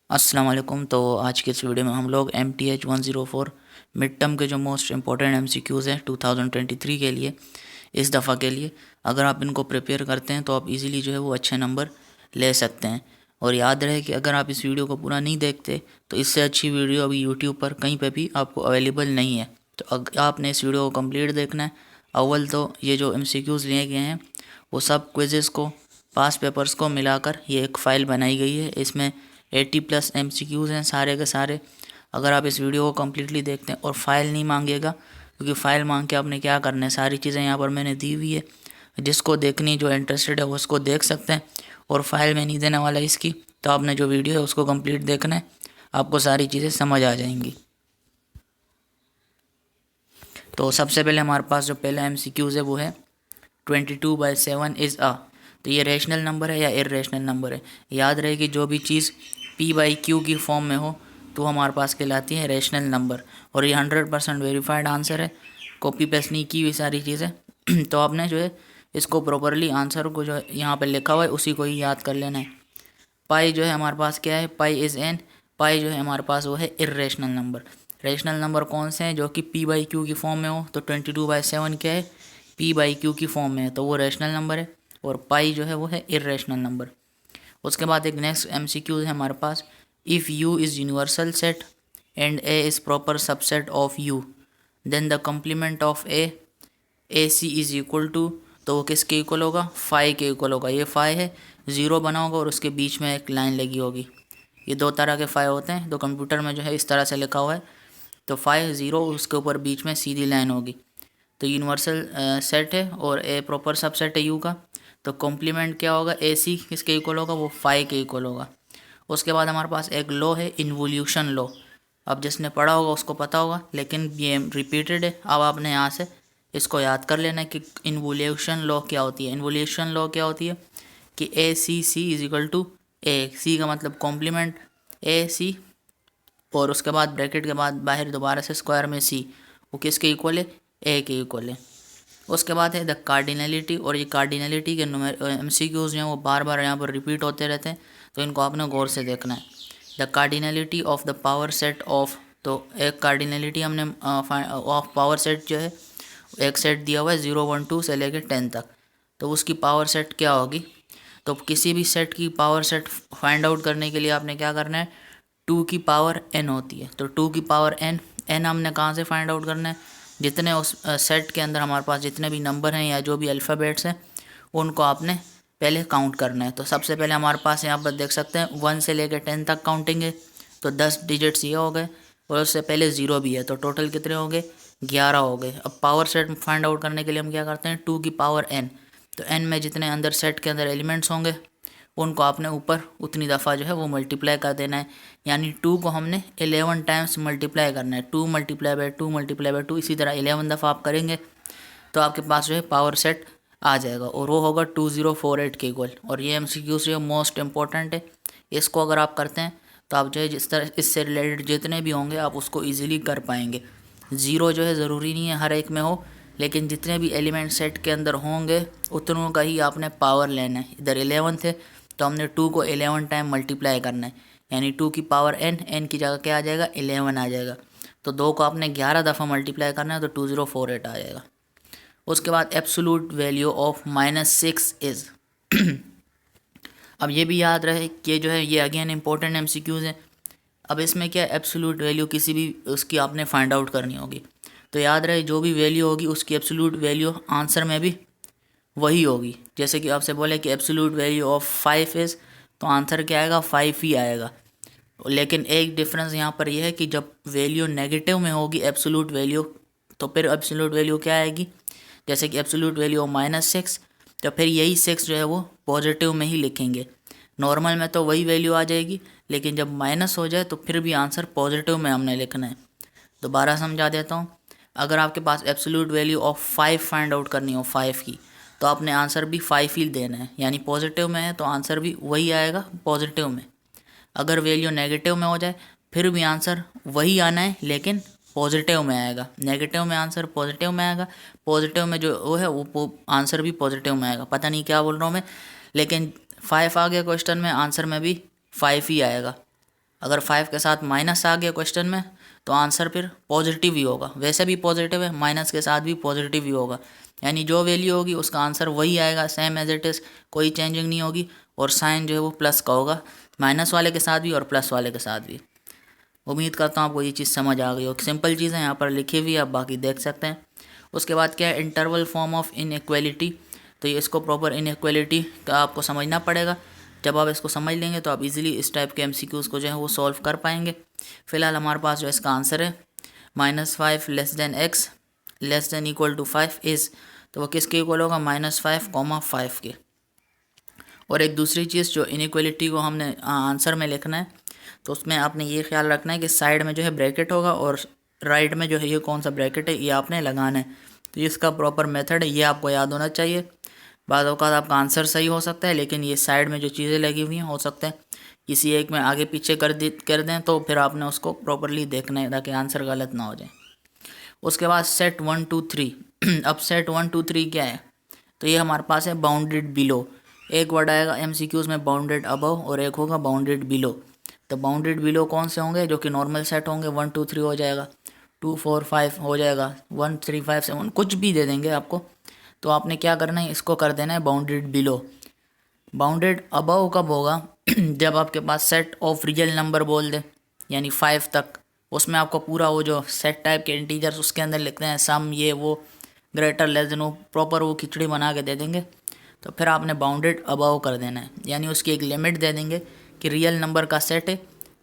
अस्सलाम वालेकुम। तो आज के इस वीडियो में हम लोग MTH 104 मिड टर्म के जो मोस्ट इंपॉर्टेंट MCQs हैं 2023 के लिए, इस दफ़ा के लिए अगर आप इनको प्रिपेयर करते हैं तो आप इजीली जो है वो अच्छे नंबर ले सकते हैं। और याद रहे कि अगर आप इस वीडियो को पूरा नहीं देखते तो इससे अच्छी वीडियो अभी यूट्यूब पर कहीं पर भी आपको अवेलेबल नहीं है। तो आपने इस वीडियो को कम्प्लीट देखना है। अव्वल तो ये जो MCQs लिए गए हैं वो सब क्विज़ेस को, पास पेपर्स को मिलाकर ये एक फ़ाइल बनाई गई है। इसमें 80+ MCQs हैं सारे के सारे। अगर आप इस वीडियो को कम्प्लीटली देखते हैं और फाइल नहीं मांगेगा, क्योंकि फ़ाइल मांग के आपने क्या करना है, सारी चीज़ें यहाँ पर मैंने दी हुई है। जिसको देखनी, जो इंटरेस्टेड है वो उसको देख सकते हैं। और फाइल में नहीं देने वाला इसकी, तो आपने जो वीडियो है उसको कंप्लीट देखना है, आपको सारी चीज़ें समझ आ जाएंगी। तो सबसे पहले हमारे पास जो पहला MCQs है वो है 22/7 इज़ अ। तो ये रेशनल नंबर है या इर्रेशनल नंबर है। याद रहे कि जो भी चीज़ P/Q की फॉर्म में हो तो हमारे पास कहलाती है रेशनल नंबर। और ये 100% वेरीफाइड आंसर है, कॉपी पेस्ट नहीं की हुई सारी चीज़ें। तो आपने जो है इसको प्रॉपरली आंसर को जो यहाँ पर लिखा हुआ है उसी को ही याद कर लेना है। पाई जो है हमारे पास क्या है, पाई इज़ एन। पाई जो है हमारे पास वो है इर्रेशनल नंबर। रेशनल नंबर कौन से हैं जो कि P/Q की फॉर्म में हो, तो 22/7 क्या है, P/Q की फॉर्म में है, तो वो रेशनल नंबर है। और पाई जो है वो है इर्रेशनल नंबर। उसके बाद एक नेक्स्ट MCQ है हमारे पास, if U is universal set and A is proper subset of U, then the complement of A C is equal to. तो वो किसके इक्वल होगा, फाई के इक्वल होगा। ये फाई है, ज़ीरो बना होगा और उसके बीच में एक लाइन लगी होगी। ये दो तरह के फाई होते हैं, तो कंप्यूटर में जो है इस तरह से लिखा हुआ है। तो फाई ज़ीरो, उसके ऊपर बीच में सीधी लाइन होगी। तो यूनिवर्सल सेट है और ए प्रॉपर सबसेट है यू का। तो कॉम्प्लीमेंट क्या होगा, ए सी किसके इक्वल होगा, वो फाई के इक्वल होगा। उसके बाद हमारे पास एक लॉ है, इन्वोल्यूशन लॉ। अब जिसने पढ़ा होगा उसको पता होगा, लेकिन ये रिपीटेड है। अब आपने यहाँ से इसको याद कर लेना है कि इन्वोल्यूशन लॉ क्या होती है। इन्वोल्यूशन लॉ क्या होती है कि ए सी सी इज इक्वल टू ए सी का मतलब कॉम्प्लीमेंट ए सी, और उसके बाद ब्रैकेट के बाद बाहर दोबारा से स्क्वायर में सी, वो किसके इक्वल है, ए के इक्वल है। उसके बाद है द कार्डिनलिटी। और ये कार्डिनलिटी के MCQs जो हैं वो बार बार यहाँ पर रिपीट होते रहते हैं, तो इनको आपने गौर से देखना है। The cardinality of the power set of, तो एक कार्डिनलिटी हमने ऑफ पावर सेट जो है, एक सेट दिया हुआ है 0 1 2 से लेकर 10 तक, तो उसकी पावर सेट क्या होगी। तो किसी भी सेट की पावर सेट फाइंड आउट करने के लिए आपने क्या करना है, 2 की पावर n होती है। तो 2 की पावर n, n हमने कहाँ से फाइंड आउट करना है, जितने उस सेट के अंदर हमारे पास जितने भी नंबर हैं या जो भी अल्फ़ाबेट्स हैं उनको आपने पहले काउंट करना है। तो सबसे पहले हमारे पास यहाँ पर देख सकते हैं 1 से लेकर 10 तक काउंटिंग है, तो 10 डिजिट्स ये हो गए और उससे पहले 0 भी है, तो टोटल कितने हो गए, 11 हो गए। अब पावर सेट फाइंड आउट करने के लिए हम क्या करते हैं, 2 की पावर n। तो n में जितने अंदर सेट के अंदर एलिमेंट्स होंगे उनको आपने ऊपर उतनी दफ़ा जो है वो मल्टीप्लाई कर देना है। यानी 2 को हमने 11 टाइम्स मल्टीप्लाई करना है, 2 मल्टीप्लाई बाय 2 मल्टीप्लाई बाय 2, इसी तरह 11 दफ़ा आप करेंगे तो आपके पास जो है पावर सेट आ जाएगा, और वो होगा 2048 के इक्वल। और ये MCQ से मोस्ट इंपॉर्टेंट है। इसको अगर आप करते हैं तो आप जो है जिस तरह इससे रिलेटेड जितने भी होंगे आप उसको ईजिली कर पाएंगे। ज़ीरो जो है ज़रूरी नहीं है हर एक में हो, लेकिन जितने भी एलिमेंट सेट के अंदर होंगे उतनों का ही आपने पावर लेना है। इधर 11 थे तो हमने 2 को 11 टाइम मल्टीप्लाई करना है, यानी 2 की पावर n की जगह क्या आ जाएगा, 11 आ जाएगा। तो 2 को आपने 11 दफ़ा मल्टीप्लाई करना है तो 2048 आ जाएगा। उसके बाद एब्सोल्यूट वैल्यू ऑफ -6 इज़। अब ये भी याद रहे कि ये जो है ये अगेन इंपॉर्टेंट MCQs हैं। अब इसमें क्या, एब्सोल्यूट वैल्यू किसी भी उसकी आपने फाइंड आउट करनी होगी, तो याद रहे जो भी वैल्यू होगी उसकी एब्सोल्यूट वैल्यू आंसर में भी वही होगी। जैसे कि आपसे बोले कि एब्सोल्यूट वैल्यू ऑफ 5 इज़, तो आंसर क्या आएगा, 5 ही आएगा। लेकिन एक डिफरेंस यहाँ पर यह है कि जब वैल्यू नेगेटिव में होगी एब्सोल्यूट वैल्यू, तो फिर एब्सोल्यूट वैल्यू क्या आएगी, जैसे कि एब्सोल्यूट वैल्यू ऑफ -6, तो फिर यही 6 जो है वो पॉजिटिव में ही लिखेंगे। नॉर्मल में तो वही वैल्यू आ जाएगी, लेकिन जब माइनस हो जाए तो फिर भी आंसर पॉजिटिव में हमने लिखना है। दोबारा समझा देता हूँ, अगर आपके पास absolute value of 5 find out करनी हो 5 की, तो आपने आंसर भी 5 ही देना है, यानी पॉजिटिव में है तो आंसर भी वही आएगा पॉजिटिव में। अगर वैल्यू नेगेटिव में हो जाए फिर भी आंसर वही आना है, लेकिन पॉजिटिव में आएगा। नेगेटिव में आंसर पॉजिटिव में आएगा, पॉजिटिव में जो वो है वो आंसर भी पॉजिटिव में आएगा। पता नहीं क्या बोल रहा हूँ मैं, लेकिन 5 आ गया क्वेश्चन में, आंसर में भी 5 ही आएगा। अगर 5 के साथ माइनस आ गया क्वेश्चन में तो आंसर फिर पॉजिटिव ही होगा, वैसे भी पॉजिटिव है, माइनस के साथ भी पॉजिटिव ही होगा, यानी जो वैल्यू होगी उसका आंसर वही आएगा, सेम एज इट इज़, कोई चेंजिंग नहीं होगी। और साइन जो है वो प्लस का होगा, माइनस वाले के साथ भी और प्लस वाले के साथ भी। उम्मीद करता हूँ आपको ये चीज़ समझ आ गई हो। सिंपल चीज़ें यहाँ पर लिखी हुई, आप बाकी देख सकते हैं। उसके बाद क्या है, इंटरवल फॉर्म ऑफ इनइक्वालिटी। तो ये इसको प्रॉपर इनइक्वालिटी का आपको समझना पड़ेगा। जब आप इसको समझ लेंगे तो आप इजीली इस टाइप के एमसीक्यूज़ को जो है वो सॉल्व कर पाएंगे। फिलहाल हमारे पास जो इसका आंसर है -5 less than x less than equal to 5 is, तो वो किसके इक्वल होगा, -5, 5 के। और एक दूसरी चीज़, जो इनइक्वालिटी को हमने आंसर में लिखना है तो उसमें आपने ये ख्याल रखना है कि साइड में जो है ब्रैकेट होगा और राइट में जो है ये कौन सा ब्रैकेट है ये आपने लगाना है। तो इसका प्रॉपर मेथड है, ये आपको याद होना चाहिए। बाद औक़ात आपका आंसर सही हो सकता है, लेकिन ये साइड में जो चीज़ें लगी हुई हैं हो सकता है किसी एक में आगे पीछे कर दें, तो फिर आपने उसको प्रॉपरली देखना है ताकि आंसर गलत ना हो जाए। उसके बाद सेट 1 2 3। अब सेट 1 2 3 क्या है, तो ये हमारे पास है बाउंडेड बिलो। एक वर्ड आएगा एमसीक्यूज़ में बाउंडेड अबव और एक होगा बाउंडेड बिलो। तो बाउंडेड बिलो कौन से होंगे, जो कि नॉर्मल सेट होंगे, 1 2 3 हो जाएगा, 2 4 5 हो जाएगा, 1 3 5 7 कुछ भी दे देंगे आपको। तो आपने क्या करना है, इसको कर देना है बाउंडेड बिलो। बाउंडेड अबव कब होगा, जब आपके पास सेट ऑफ रियल नंबर बोल दे, यानी 5 तक, उसमें आपको पूरा वो जो सेट टाइप के इंटीजर्स उसके अंदर लिखते हैं, सम ये वो ग्रेटर लेस देन, वो प्रॉपर वो खिचड़ी बना के दे देंगे। तो फिर आपने बाउंडेड अबव कर देना है, यानी उसकी एक लिमिट दे देंगे कि रियल नंबर का सेट है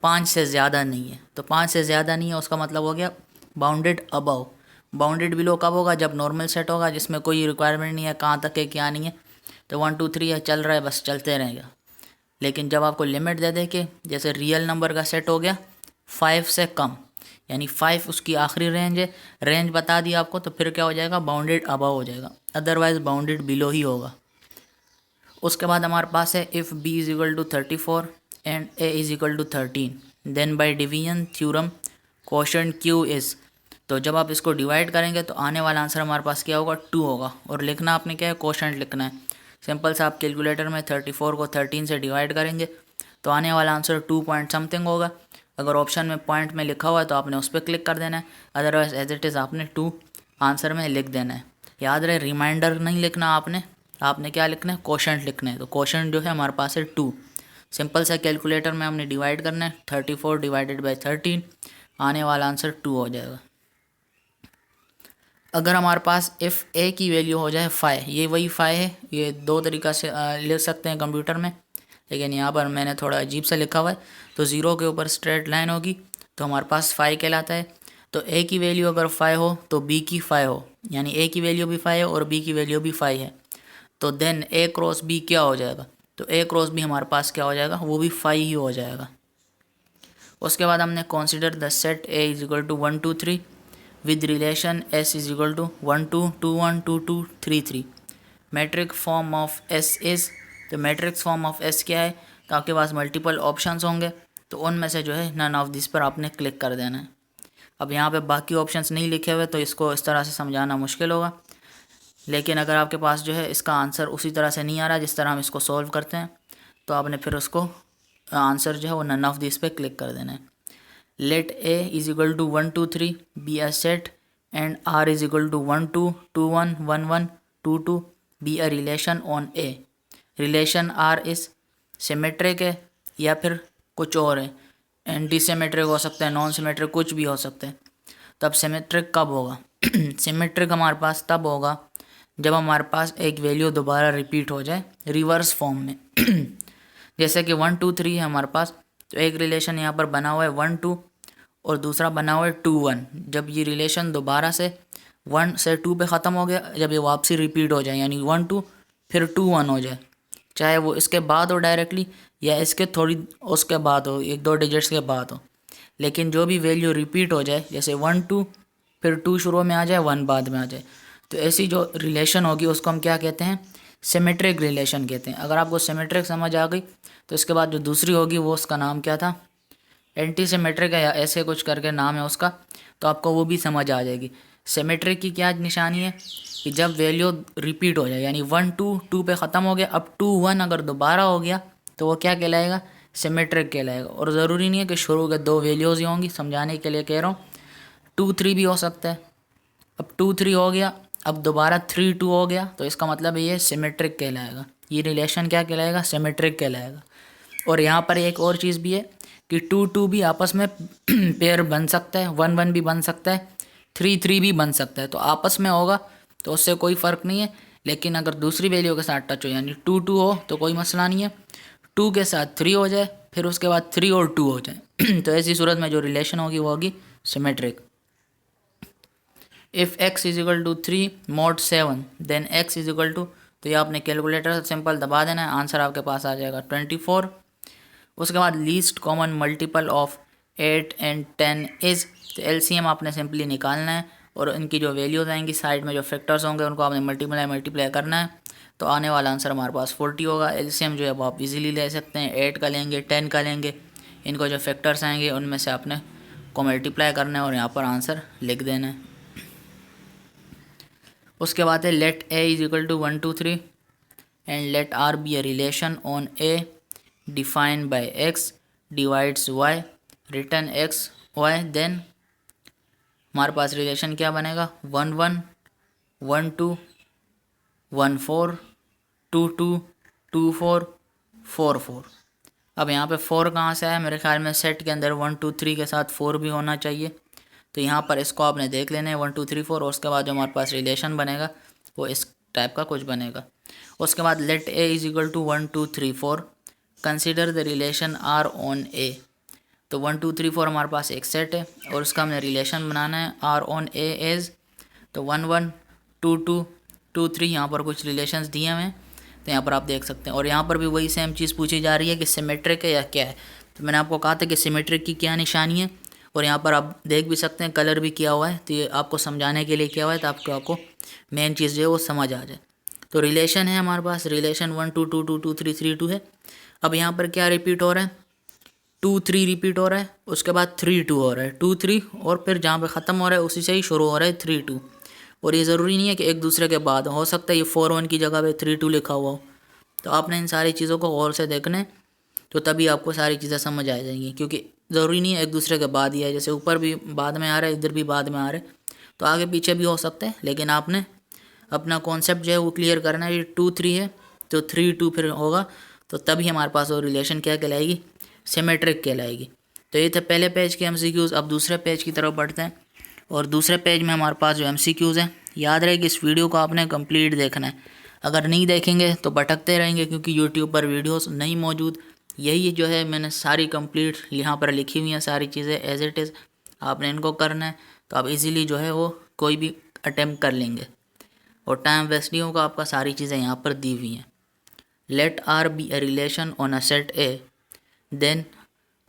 5 से ज़्यादा नहीं है। तो 5 से ज़्यादा नहीं है उसका मतलब हो गया बाउंडेड अबव। बाउंडेड बिलो कब होगा, जब नॉर्मल सेट होगा जिसमें कोई रिक्वायरमेंट नहीं है कहाँ तक है क्या नहीं है, तो 1 2 3 है चल रहा है बस चलते रहेगा। लेकिन जब आपको लिमिट दे दे कि जैसे रियल नंबर का सेट हो गया 5 से कम, यानी 5 उसकी आखिरी रेंज है, रेंज बता दी आपको, तो फिर क्या हो जाएगा, बाउंडेड अबव हो जाएगा, अदरवाइज बाउंडेड बिलो ही होगा। उसके बाद हमारे पास है if b is equal to 34 and a is equal to 13 then by division theorem quotient q is. तो जब आप इसको डिवाइड करेंगे तो आने वाला आंसर हमारे पास क्या होगा, 2 होगा। और लिखना आपने क्या है, क्वोशंट लिखना है। सिंपल सा आप कैलकुलेटर में 34 को 13 से डिवाइड करेंगे तो आने वाला आंसर 2 पॉइंट समथिंग होगा। अगर ऑप्शन में पॉइंट में लिखा हुआ है तो आपने उस पर क्लिक कर देना है, अदरवाइज एज इट इज़ आपने 2 आंसर में लिख देना है। याद रहे, रिमाइंडर नहीं लिखना आपने क्या लिखना है, क्वोशंट लिखना है। तो क्वोशंट जो है हमारे पास है 2। सिंपल सा कैलकुलेटर में हमने डिवाइड करना है, 34 डिवाइडेड बाई 13, आने वाला आंसर 2 हो जाएगा। अगर हमारे पास इफ़ ए की वैल्यू हो जाए 5, ये वही 5 है, ये दो तरीक़ा से लिख सकते हैं कंप्यूटर में, लेकिन यहाँ पर मैंने थोड़ा अजीब सा लिखा हुआ है। तो 0 के ऊपर स्ट्रेट लाइन होगी तो हमारे पास 5 कहलाता है। तो ए की वैल्यू अगर 5 हो तो बी की 5 हो, यानी ए की वैल्यू भी 5 है और बी की वैल्यू भी 5 है, तो देन ए क्रॉस बी क्या हो जाएगा, तो ए क्रॉस बी हमारे पास क्या हो जाएगा, वो भी 5 ही हो जाएगा। उसके बाद हमने consider the set A is equal to 1 2 3 with relation S is equal to 1 2 2 1 2 2 3 3। Matrix form of S is, तो मैट्रिक्स फॉर्म ऑफ एस क्या है, तो आपके पास मल्टीपल ऑप्शंस होंगे, तो उनमें से जो है नन ऑफ दिस पर आपने क्लिक कर देना है। अब यहाँ पे बाकी ऑप्शंस नहीं लिखे हुए तो इसको इस तरह से समझाना मुश्किल होगा, लेकिन अगर आपके पास जो है इसका आंसर उसी तरह से नहीं आ रहा जिस तरह हम इसको सॉल्व करते हैं, तो आपने फिर उसको आंसर जो है वो नन ऑफ दिस पे क्लिक कर देना है। Let A is equal to 1 2 3 be a set and R is equal to 1 2 2 1 1 1 2 2 be a relation on A. Relation R is symmetric है या फिर कुछ और है, एंटी सिमेट्रिक हो सकता है, नॉन सिमेट्रिक कुछ भी हो सकता है। तब सिमेट्रिक कब होगा सिमेट्रिक हमारे पास तब होगा जब हमारे पास एक वैल्यू दोबारा रिपीट हो जाए रिवर्स फॉर्म में जैसे कि 1 2 3 है हमारे पास, तो एक रिलेशन यहाँ पर बना हुआ है 1 2 और दूसरा बना हुआ है 2 1। जब ये रिलेशन दोबारा से 1 से 2 पे ख़त्म हो गया, जब ये वापसी रिपीट हो जाए यानी 1 2 फिर 2 1 हो जाए, चाहे वो इसके बाद हो डायरेक्टली या इसके थोड़ी उसके बाद हो, 1 2 डिजिट्स के बाद हो, लेकिन जो भी वैल्यू रिपीट हो जाए, जैसे 1 2 फिर 2 शुरू में आ जाए 1 बाद में आ जाए, तो ऐसी जो रिलेशन होगी उसको हम क्या कहते हैं, सिमेट्रिक रिलेशन कहते हैं। अगर आपको सिमेट्रिक समझ आ गई तो इसके बाद जो दूसरी होगी वो उसका नाम क्या था, एंटी सिमेट्रिक है या ऐसे कुछ करके नाम है उसका, तो आपको वो भी समझ आ जाएगी। सिमेट्रिक की क्या निशानी है कि जब वैल्यू रिपीट हो जाए, यानी 1 2 2 पे ख़त्म हो गया, अब 2 1 अगर दोबारा हो गया तो वो क्या कहलाएगा, सिमेट्रिक कहलाएगा। और ज़रूरी नहीं है कि शुरू के 2 वैल्यूज़ ही होंगी, समझाने के लिए कह रहा हूँ। 2 3 भी हो सकता है। अब 2 3 हो गया, अब दोबारा 3 2 हो गया, तो इसका मतलब ये सिमेट्रिक कहलाएगा। ये रिलेशन क्या कहलाएगा? सिमेट्रिक कहलाएगा। और यहाँ पर एक और चीज़ भी है कि 2 2 भी आपस में पेयर बन सकता है, 1 1 भी बन सकता है, 3 3 भी बन सकता है। तो आपस में होगा तो उससे कोई फ़र्क नहीं है, लेकिन अगर दूसरी वैल्यू के साथ टच हो यानी 2 2 हो तो कोई मसला नहीं है। 2 के साथ 3 हो जाए, फिर उसके बाद 3 और 2 हो जाए तो ऐसी सूरत में जो रिलेशन होगी वो होगी symmetric. If x is equal to 3 mod 7 then x is equal to, तो ये आपने कैलकुलेटर सिंपल दबा देना है, आंसर आपके पास आ जाएगा 24। उसके बाद least common multiple of 8 and 10 is, तो एलसीएम आपने सिंपली निकालना है और इनकी जो वैल्यूज़ आएंगी साइड में जो फैक्टर्स होंगे उनको आपने मल्टीप्लाई करना है, तो आने वाला आंसर हमारे पास 40 होगा। एलसीएम जो है वो आप इजीली ले सकते हैं, 8 का लेंगे, 10 का लेंगे, इनको जो फैक्टर्स आएंगे उनमें से आपने को मल्टीप्लाई करना है और यहाँ पर आंसर लिख देना है। उसके बाद है let A is equal to 1 2 3 and let R be a relation on A defined by x divides y return x y, then हमारे पास रिलेशन क्या बनेगा? 1 1 1 2 1 4 2 2 2 4 4 4। अब यहाँ पे 4 कहाँ से आया? मेरे ख्याल में सेट के अंदर 1 2 3 के साथ 4 भी होना चाहिए, तो यहाँ पर इसको आपने देख लेना है 1 2 3 4, और उसके बाद जो हमारे पास रिलेशन बनेगा वो इस टाइप का कुछ बनेगा। उसके बाद let A is equal to 1 2 3 4 consider the relation R on A, तो 1 2 3 4 हमारे पास एक सेट है और उसका हमें रिलेशन बनाना है आर ऑन ए एज, तो 1 1 2 2 2 3 यहाँ पर कुछ रिलेशंस दिए हुए हैं, तो यहाँ पर आप देख सकते हैं। और यहाँ पर भी वही सेम चीज़ पूछी जा रही है कि सिमेट्रिक है या क्या है, तो मैंने आपको कहा था कि सिमेट्रिक की क्या निशानी है, और यहाँ पर आप देख भी सकते हैं कलर भी किया हुआ है, तो ये आपको समझाने के लिए किया हुआ है, तो आपको मेन चीज़ जो है वो समझ आ जाए। तो रिलेशन है हमारे पास, रिलेशन 1 2 2 2 2 3 3 2 है। अब यहाँ पर क्या रिपीट हो रहा है? 2 3 रिपीट हो रहा है, उसके बाद 3 2 हो रहा है, 2 3 और फिर जहाँ पे ख़त्म हो रहा है उसी से ही शुरू हो रहा है 3 2। और ये ज़रूरी नहीं है कि एक दूसरे के बाद हो सकता है ये 4 1 की जगह पे 3 2 लिखा हुआ हो, तो आपने इन सारी चीज़ों को गौर से देखना है, तो तभी आपको सारी चीज़ें समझ आ जाएंगी, क्योंकि ज़रूरी नहीं है एक दूसरे के बाद ही है, जैसे ऊपर भी बाद में आ रहा है, इधर भी बाद में आ रहा है, तो आगे पीछे भी हो सकते हैं, लेकिन आपने अपना कॉन्सेप्ट जो है वो क्लियर करना है। ये 2 3 है तो 3 2 फिर होगा, तो तभी हमारे पास वो रिलेशन क्या कहलाएगी? सिमेट्रिक कहलाएगी। तो ये थे पहले पेज के एमसीक्यूज़। अब दूसरे पेज की तरफ बढ़ते हैं, और दूसरे पेज में हमारे पास जो एमसीक्यूज़ हैं, याद रहे कि इस वीडियो को आपने कंप्लीट देखना है, अगर नहीं देखेंगे तो भटकते रहेंगे, क्योंकि यूट्यूब पर वीडियोस नहीं मौजूद। यही जो है मैंने सारी कंप्लीट यहाँ पर लिखी हुई हैं सारी चीज़ें एज इट इज़, आपने इनको करना है, तो आप इजीली जो है वो कोई भी अटेम्प्ट कर लेंगे और टाइम वेस्ट नहीं होगा आपका, सारी चीज़ें यहाँ पर दी हुई हैं। Let R be a relation on a set A, then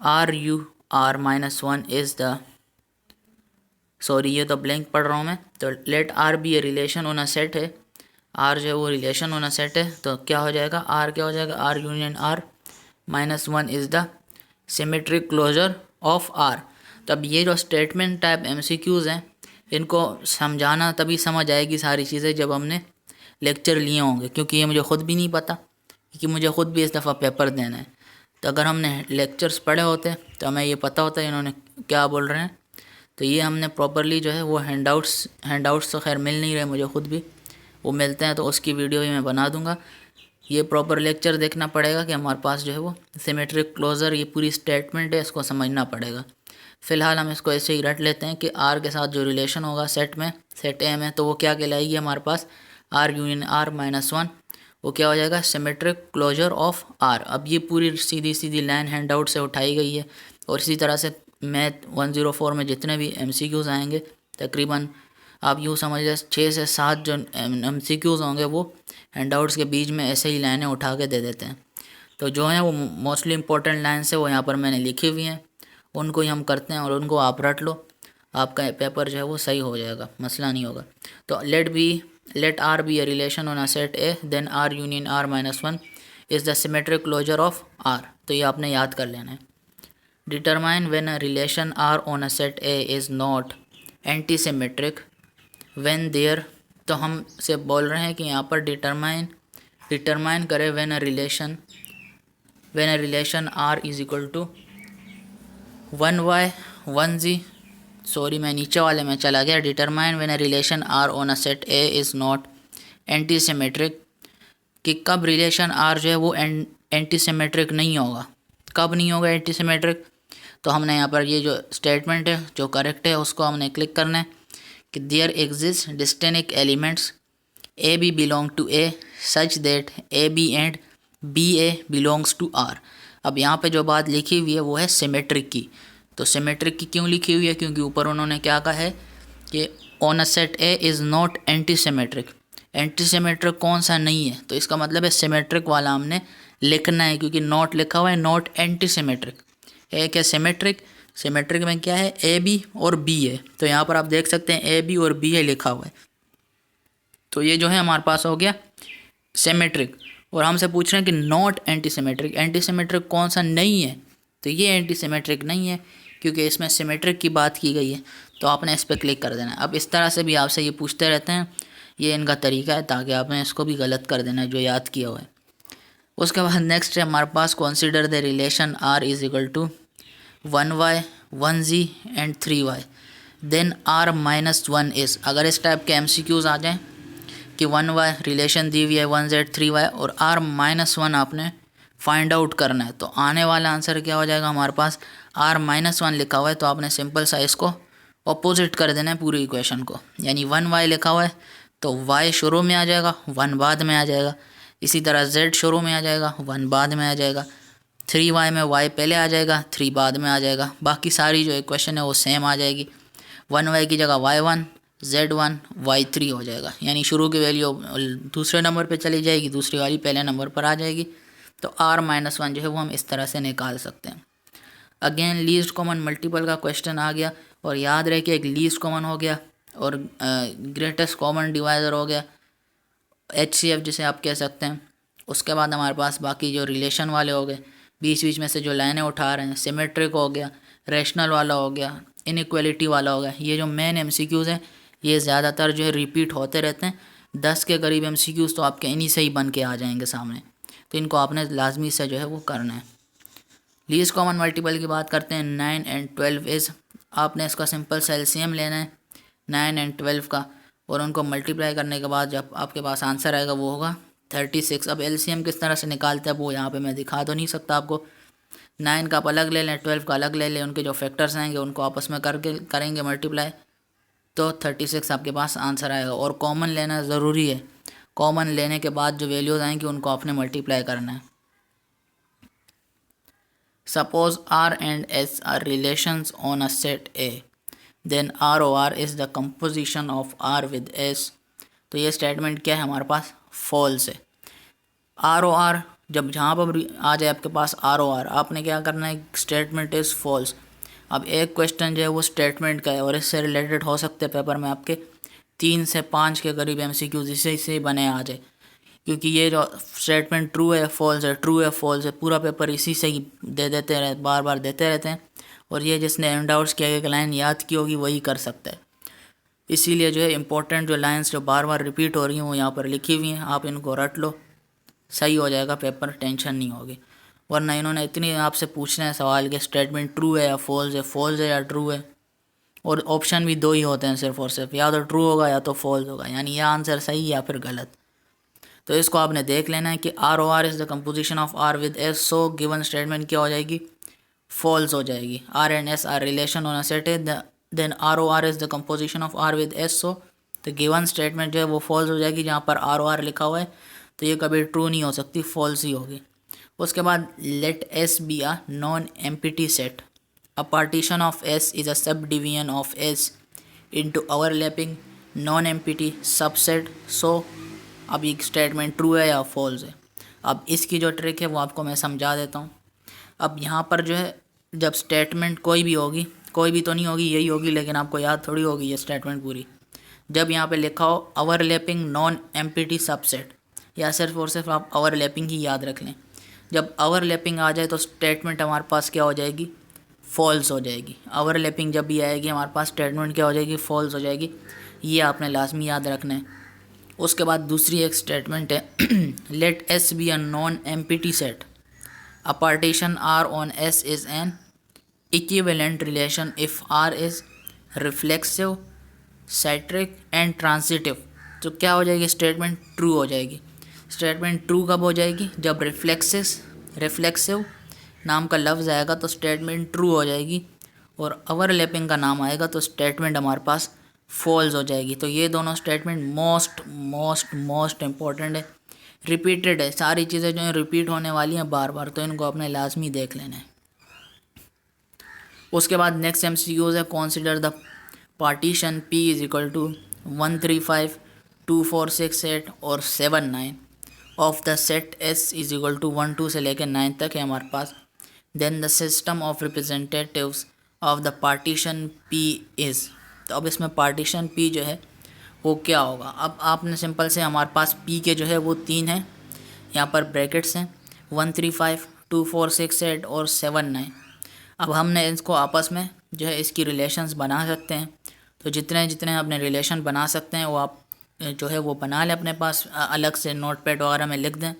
R U R -1 is the, sorry ये तो ब्लैंक पढ़ रहा हूँ मैं, तो let R be a relation on a set है, आर जो है वो रिलेशन ऑन अ सेट है, तो क्या हो जाएगा? आर क्या हो जाएगा? R union R -1 is the symmetric closure of R. तो अब ये जो स्टेटमेंट टाइप एमसीक्यूज़ हैं, इनको समझाना तभी समझ आएगी सारी चीज़ें जब हमने लेक्चर लिए होंगे, क्योंकि ये मुझे ख़ुद भी नहीं पता, क्योंकि मुझे ख़ुद भी इस दफ़ा पेपर देना है। तो अगर हमने लेक्चर्स पढ़े होते तो हमें ये पता होता है इन्होंने क्या बोल रहे हैं, तो ये हमने प्रॉपरली जो है वो हैंडआउट्स तो खैर मिल नहीं रहे मुझे ख़ुद भी, वो मिलते हैं तो उसकी वीडियो भी मैं बना दूंगा। ये प्रॉपर लेक्चर देखना पड़ेगा कि हमारे पास जो है वो सिमेट्रिक क्लोजर, ये पूरी स्टेटमेंट है, इसको समझना पड़ेगा। फ़िलहाल हम इसको ऐसे ही रट लेते हैं कि आर के साथ जो रिलेशन होगा सेट में, सेट ए में, तो वो क्या कहलाएगी हमारे पास? आर यूनियन आर -1, वो क्या हो जाएगा? Symmetric closure of R. अब ये पूरी सीधी सीधी लाइन हैंडआउट से उठाई गई है, और इसी तरह से मैथ 104 में जितने भी एमसीक्यूज़ आएंगे तकरीबन आप यूँ समझ लें 6 से 7 जो एमसीक्यूज़ होंगे वो हैंडआउट्स के बीच में ऐसे ही लाइनें उठा के दे देते हैं। तो जो हैं वो मोस्टली इंपॉर्टेंट लाइन्स है वो यहाँ पर मैंने लिखी हुई हैं, उनको ही हम करते हैं और उनको आप रट लो, आपका पेपर जो है वो सही हो जाएगा, मसला नहीं होगा। तो let R be a relation on a set A, then R union R -1 is the symmetric closure of R. तो ये आपने याद कर लेना है। Determine when a relation R on a set A is not anti symmetric when there, तो हम से बोल रहे हैं कि यहाँ पर डिटरमाइन करें when a relation when a relation R is equal to 1y 1z, sorry मैं नीचे वाले में चला गया, determine when a relation R on a set A is not anti symmetric, कि कब रिलेशन आर जो है वो एंटी सिमेट्रिक नहीं होगा, कब नहीं होगा एंटी सिमेट्रिक। तो हमने यहाँ पर ये जो स्टेटमेंट है जो करेक्ट है उसको हमने क्लिक करना है कि there exist distinct elements A B belong to A such that A B and B A belongs to R. अब यहाँ पे जो बात लिखी हुई है वो है सिमेट्रिक की। तो सिमेट्रिक की क्यों लिखी हुई है, क्योंकि ऊपर उन्होंने क्या कहा है कि on a set A is not anti symmetric. Anti symmetric कौन सा नहीं है, तो इसका मतलब है सिमेट्रिक वाला हमने लिखना है, क्योंकि नॉट लिखा हुआ है नॉट एंटी सिमेट्रिक। एक है सिमेट्रिक, सिमेट्रिक में क्या है ए बी और बी है, तो यहाँ पर आप देख सकते हैं ए बी और बी ए लिखा हुआ है। तो ये जो है हमारे पास हो गया सिमेट्रिक, और हमसे पूछ रहे हैं कि not anti symmetric, anti symmetric कौन सा नहीं है, तो ये एंटी सिमेट्रिक नहीं है क्योंकि इसमें सिमेट्रिक की बात की गई है, तो आपने इस पर क्लिक कर देना है। अब इस तरह से भी आपसे ये पूछते रहते हैं, ये इनका तरीका है ताकि आपने इसको भी गलत कर देना है जो याद किया हुआ है। उसके बाद नेक्स्ट है हमारे पास consider the relation R is equal to 1y 1z and 3y then r minus 1 is. अगर इस टाइप के MCQs आ जाएँ कि 1y रिलेशन दी हुई है 1z 3y और r माइनस 1 आपने फाइंड आउट करना है, तो आने वाला आंसर क्या हो जाएगा हमारे पास r माइनस 1 लिखा हुआ है, तो आपने सिंपल सा इसको अपोजिट कर देना है पूरी इक्वेशन को, यानी 1y लिखा हुआ है तो y शुरू में आ जाएगा 1 बाद में आ जाएगा, इसी तरह z शुरू में आ जाएगा 1 बाद में आ जाएगा, 3y में y पहले आ जाएगा 3 बाद में आ जाएगा, बाकी सारी जो इक्वेशन है वो सेम आ जाएगी। 1y की जगह y1 z1 y3 हो जाएगा, यानी शुरू की वैल्यू दूसरे नंबर पे चली जाएगी, दूसरी वाली पहले नंबर पर आ जाएगी। तो r माइनस 1 जो है वो हम इस तरह से निकाल सकते हैं। अगेन लीस्ट कॉमन मल्टीपल का क्वेश्चन आ गया, और याद रहे कि एक लीस्ट कॉमन हो गया और ग्रेटेस्ट कॉमन डिवाइज़र हो गया, HCF जिसे आप कह सकते हैं। उसके बाद हमारे पास बाकी जो रिलेशन वाले हो गए, बीच बीच में से जो लाइनें उठा रहे हैं, सिमेट्रिक हो गया, रेशनल वाला हो गया, इनइक्वालिटी वाला हो गया। ये जो मेन MCQs हैं ये ज़्यादातर जो है रिपीट होते रहते हैं, 10 के करीब MCQs तो आपके इन्हीं से ही बन के आ जाएंगे सामने, तो इनको आपने लाजमी से जो है वो करना है। लीस्ट कॉमन मल्टीपल की बात करते हैं, 9 एंड 12 इज़। आपने इसका सिंपल सा LCM लेना है 9 एंड 12 का, और उनको मल्टीप्लाई करने के बाद जब आपके पास आंसर आएगा वो होगा 36। अब LCM किस तरह से निकालते हैं वो यहाँ पे मैं दिखा तो नहीं सकता आपको। 9 का आप अलग ले लें, 12 का अलग ले लें, उनके जो फैक्टर्स आएंगे उनको आपस में करके करेंगे मल्टीप्लाई, तो 36 आपके पास आंसर आएगा। और कॉमन लेना ज़रूरी है, कॉमन लेने के बाद जो वैल्यूज़ आएंगी उनको आपने मल्टीप्लाई करना है। Suppose R and S are relations on a set A, then ROR is the composition of R with S। तो ये स्टेटमेंट क्या है हमारे पास, फॉल्स है। ROR जब जहाँ पर आ जाए आपके पास ROR, आपने क्या करना है, स्टेटमेंट इज़ फॉल्स। अब एक क्वेश्चन जो है वो स्टेटमेंट का है और इससे रिलेटेड हो सकते हैं पेपर में आपके 3 से 5 के करीब MCQs इससे ही बने आ जाए, क्योंकि ये जो स्टेटमेंट ट्रू है फॉल्स है, ट्रू है फॉल्स है, पूरा पेपर इसी से ही दे देते रहे, बार बार देते रहते हैं। और ये जिसने एंड आउट्स की एक लाइन याद की होगी वही कर सकता है। इसीलिए जो है इंपॉर्टेंट जो लाइंस जो बार बार रिपीट हो रही हैं वो यहाँ पर लिखी हुई हैं, आप इनको रट लो, सही हो जाएगा पेपर, टेंशन नहीं होगी। वरना इन्होंने इतनी आपसे पूछना है सवाल कि स्टेटमेंट ट्रू है या फॉल्स है या ट्रू है, और ऑप्शन भी 2 ही होते हैं सिर्फ और सिर्फ, या तो ट्रू होगा या तो फॉल्स होगा, यानी यह आंसर सही या फिर गलत। तो इसको आपने देख लेना है कि ROR is the composition of R with S, so given statement क्या हो जाएगी, फॉल्स हो जाएगी। R and S are relation on a set A, then ROR is the composition of R with S, so तो given statement जो है वो false हो जाएगी। जहाँ पर ROR लिखा हुआ है तो ये कभी ट्रू नहीं हो सकती, फॉल्स ही होगी। उसके बाद let S be a non empty set, a partition of S is a subdivision of S into overlapping non empty subset, so अब ये स्टेटमेंट ट्रू है या फॉल्स है। अब इसकी जो ट्रिक है वो आपको मैं समझा देता हूँ। अब यहाँ पर जो है जब स्टेटमेंट कोई भी होगी, कोई भी तो नहीं होगी, यही होगी, लेकिन आपको याद थोड़ी होगी ये स्टेटमेंट पूरी। जब यहाँ पे लिखा हो ओवरलैपिंग नॉन एम्प्टी सबसेट, या सिर्फ और सिर्फ आप ओवरलैपिंग ही याद रख लें। जब ओवरलैपिंग आ जाए तो स्टेटमेंट हमारे पास क्या हो जाएगी, फॉल्स हो जाएगी। ओवरलैपिंग जब भी आएगी हमारे पास स्टेटमेंट क्या हो जाएगी, फॉल्स हो जाएगी। ये आपने लाजमी याद रखना है। उसके बाद दूसरी एक स्टेटमेंट है let S be a non empty set, a partition R on S is an equivalent relation if R is reflexive, symmetric and transitive. तो क्या हो जाएगी स्टेटमेंट? ट्रू हो जाएगी। स्टेटमेंट ट्रू कब हो जाएगी? जब रिफ्लेक्सिव नाम का लफ्ज़ आएगा तो स्टेटमेंट ट्रू हो जाएगी, और ओवरलैपिंग का नाम आएगा तो स्टेटमेंट हमारे पास फॉल्स हो जाएगी। तो ये दोनों statement most most most important है, रिपीटेड है, सारी चीज़ें जो है रिपीट होने वाली हैं बार बार, तो इनको अपने लाजमी देख लेना है। उसके बाद नेक्स्ट MCQs है, consider the partition P is equal to 1 3 5 2 4 6 8 और 7 9 of the set S is equal to 1 2 से लेकर 9 तक है हमारे पास। Then the system of representatives of the partition P is. तो अब इसमें पार्टीशन P जो है वो क्या होगा? अब आपने सिंपल से हमारे पास P के जो है वो 3 हैं, यहाँ पर ब्रैकेट्स हैं 1 3 5 2 4 6 8 और 7 9। अब हमने इसको आपस में जो है इसकी रिलेशंस बना सकते हैं। तो जितने जितने अपने रिलेशन बना सकते हैं वो आप जो है वो बना लें अपने पास, अलग से नोटपैड वगैरह में लिख दें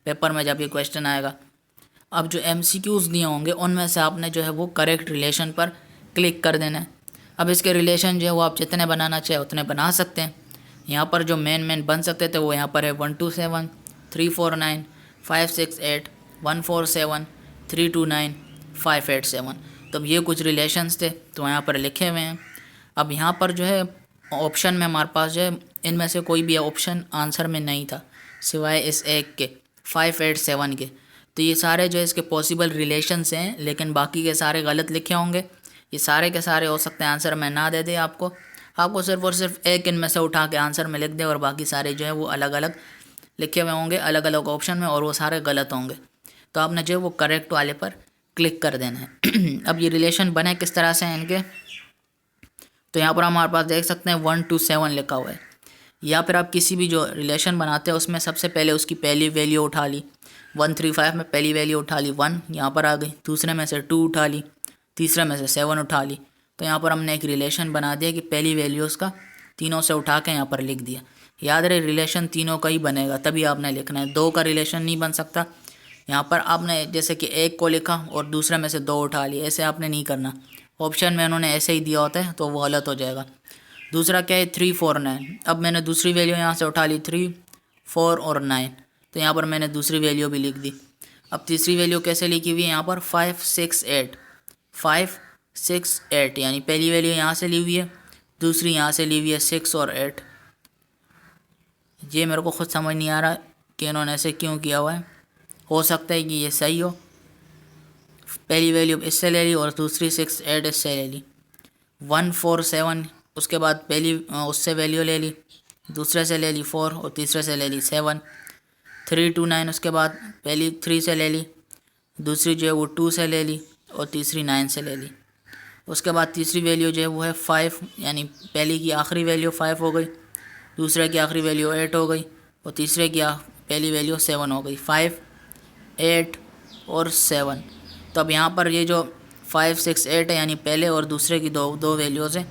पेपर में जब ये क्वेश्चन आएगा। अब जो MCQs दिए होंगे उनमें से आपने जो है वो करेक्ट रिलेशन पर क्लिक कर देना है। अब इसके रिलेशन जो है वो आप जितने बनाना चाहे उतने बना सकते हैं। यहाँ पर जो मेन बन सकते थे वो यहाँ पर है 1 2 7 3 4 9 5 6 8 1 4 7 3 2 9 5 8 7। तो अब ये कुछ रिलेशंस थे तो यहाँ पर लिखे हुए हैं। अब यहाँ पर जो है ऑप्शन में हमारे पास जो है इनमें से कोई भी ऑप्शन आंसर में नहीं था सिवाय इस एक के 5 8 7 के। तो ये सारे जो है इसके पॉसिबल रिलेशंस हैं, लेकिन बाकी के सारे गलत लिखे होंगे। ये सारे के सारे हो सकते हैं आंसर में ना दे दे आपको सिर्फ और सिर्फ एक इनमें से उठा के आंसर में लिख दे, और बाकी सारे जो है वो अलग अलग लिखे हुए होंगे अलग अलग ऑप्शन में, और वो सारे गलत होंगे। तो आपने जो है वो करेक्ट वाले पर क्लिक कर देना है। अब ये रिलेशन बने किस तरह से हैं इनके? तो यहाँ पर हमारे पास देख सकते हैं 1 2 7 लिखा हुआ है, या फिर आप किसी भी जो रिलेशन बनाते हैं उसमें सबसे पहले उसकी पहली वैल्यू उठा ली। 1 3 5 में पहली वैल्यू उठा ली 1, यहाँ पर आ गई। दूसरे में से 2 उठा ली, तीसरे में से 7 उठा ली। तो यहाँ पर हमने एक रिलेशन बना दिया कि पहली वैल्यू उसका तीनों से उठा के यहाँ पर लिख दिया। याद रहे रिलेशन तीनों का ही बनेगा तभी आपने लिखना है, दो का रिलेशन नहीं बन सकता। यहाँ पर आपने जैसे कि एक को लिखा और दूसरे में से 2 उठा लिए, ऐसे आपने नहीं करना। ऑप्शन में उन्होंने ऐसे ही दिया होता है तो वो गलत हो जाएगा। दूसरा क्या है 3 4 9। अब मैंने दूसरी वैल्यू यहाँ से उठा ली 3 4 और 9, तो यहाँ पर मैंने दूसरी वैल्यू भी लिख दी। अब तीसरी वैल्यू कैसे लिखी हुई है यहाँ पर 5 6 8 5 6 8, यानी पहली वैल्यू यहाँ से ली हुई है, दूसरी यहाँ से ली हुई है 6 और 8। ये मेरे को खुद समझ नहीं आ रहा कि इन्होंने ऐसे क्यों किया हुआ है। हो सकता है कि ये सही हो, पहली वैल्यू इससे ले ली और दूसरी 6 8 इससे ले ली। 1 4 7 उसके बाद पहली उससे वैल्यू ले ली, दूसरे से ले ली 4 और तीसरे से ले ली 7। 3 2 9 उसके बाद पहली 3 से ले ली, दूसरी जो है वो 2 से ले ली और तीसरी 9 से ले ली। उसके बाद तीसरी वैल्यू जो है वो है 5, यानी पहली की आखिरी वैल्यू 5 हो गई, दूसरे की आखिरी वैल्यू 8 हो गई और तीसरे की पहली वैल्यू 7 हो गई। 5 8 और 7। तो अब यहाँ पर ये जो 5 6 8 है यानी पहले और दूसरे की दो वैल्यूज़ हैं,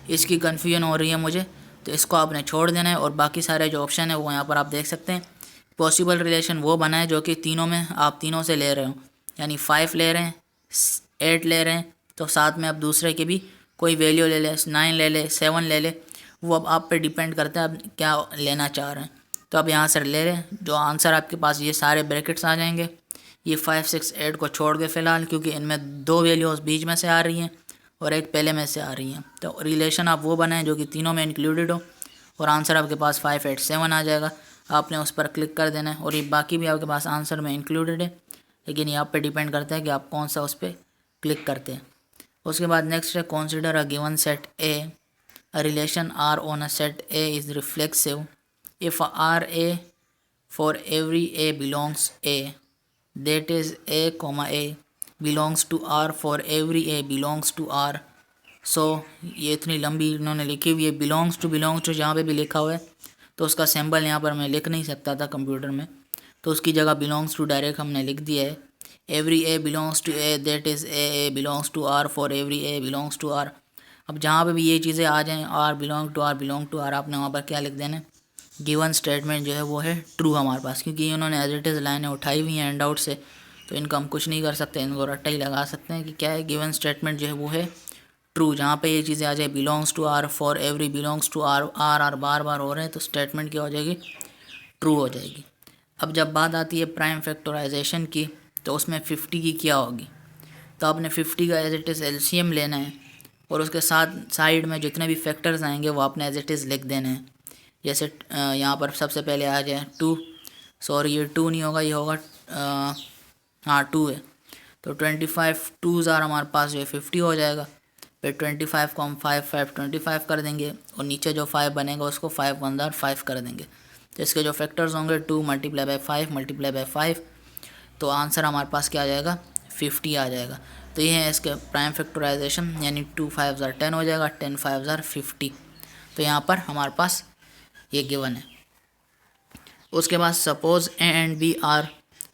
इसकी कन्फ्यूजन हो रही है मुझे, तो इसको आपने छोड़ देना है। और बाकी सारे जो ऑप्शन है वो यहाँ पर आप देख सकते हैं। पॉसिबल रिलेशन वो बना है जो कि तीनों में आप तीनों से ले रहे हो, यानी 5 ले रहे हैं 8 ले रहे हैं, तो साथ में आप दूसरे की भी कोई वैल्यू ले ले, 9 ले ले 7 ले ले, वो अब आप पे डिपेंड करता है आप क्या लेना चाह रहे हैं। तो अब यहाँ से ले लें, जो आंसर आपके पास ये सारे ब्रैकेट्स आ जाएंगे। ये 5 6 8 को छोड़ के फ़िलहाल, क्योंकि इनमें दो वैल्यूज़ बीच में से आ रही हैं और एक पहले में से आ रही हैं। तो रिलेशन आप वो बनाएं जो कि तीनों में इंक्लूडेड हो, और आंसर आपके पास 5 8 7 आ जाएगा। आपने उस पर क्लिक कर देना है, और ये बाकी भी आपके पास आंसर में इंक्लूडेड है, लेकिन ये आप पे डिपेंड करता है कि आप कौन सा उस पर क्लिक करते हैं। उसके बाद नेक्स्ट है consider a given set A, a relation R on a set A is reflexive if R A for every A belongs A, that is a comma a belongs to r for every a belongs to r। सो ये इतनी लंबी इन्होंने लिखी हुई है, belongs to जहाँ पे भी लिखा हुआ है तो उसका सिंबल यहाँ पर मैं लिख नहीं सकता था कंप्यूटर में, तो उसकी जगह बिलोंग्स टू डायरेक्ट हमने लिख दिया है। Every A belongs to A, that is A belongs to R for every A belongs to R. अब जहाँ पे भी ये चीज़ें आ जाएँ आर बिलोंग टू आर, आपने वहाँ पर क्या लिख देना है, गिवन स्टेटमेंट जो है वो है ट्रू हमारे पास, क्योंकि उन्होंने एज इट इज़ लाइनें उठाई हुई हैं हैंड आउट से, तो इनका हम कुछ नहीं कर सकते, इनको रट्टा ही लगा सकते हैं कि क्या है, गिवन स्टेटमेंट जो है वो है ट्रू। जहाँ पे ये चीज़ें आ जाए belongs to R, for every belongs to R, R बार बार हो रहे हैं, तो स्टेटमेंट क्या हो जाएगी, ट्रू हो जाएगी। अब जब बात आती है प्राइम फैक्टराइजेशन की, तो उसमें 50 की क्या होगी, तो आपने 50 का एज इट इज़ एलसीएम लेना है और उसके साथ साइड में जितने भी फैक्टर्स आएंगे वो आपने एज इट इज़ लिख देने हैं। जैसे यहाँ पर सबसे पहले आ जाए 2, सॉरी ये 2 नहीं होगा, ये होगा हाँ 2 है, तो 25 2 ज़ार हमारे पास जो है 50 हो जाएगा। फिर 25 को हम 5 25 कर देंगे और नीचे जो 5 बनेगा उसको 5 1 ज़ार 5 कर देंगे। तो इसके जो फैक्टर्स होंगे 2 मल्टीप्लाई बाय 5 मल्टीप्लाई बाय 5, तो आंसर हमारे पास क्या आ जाएगा, 50 आ जाएगा। तो ये है इसके प्राइम फैक्टराइजेशन, यानी 2 5 ज़ार 10 हो जाएगा, 10 5 ज़ार 50। तो यहाँ पर हमारे पास ये गिवन है। उसके बाद suppose A and B are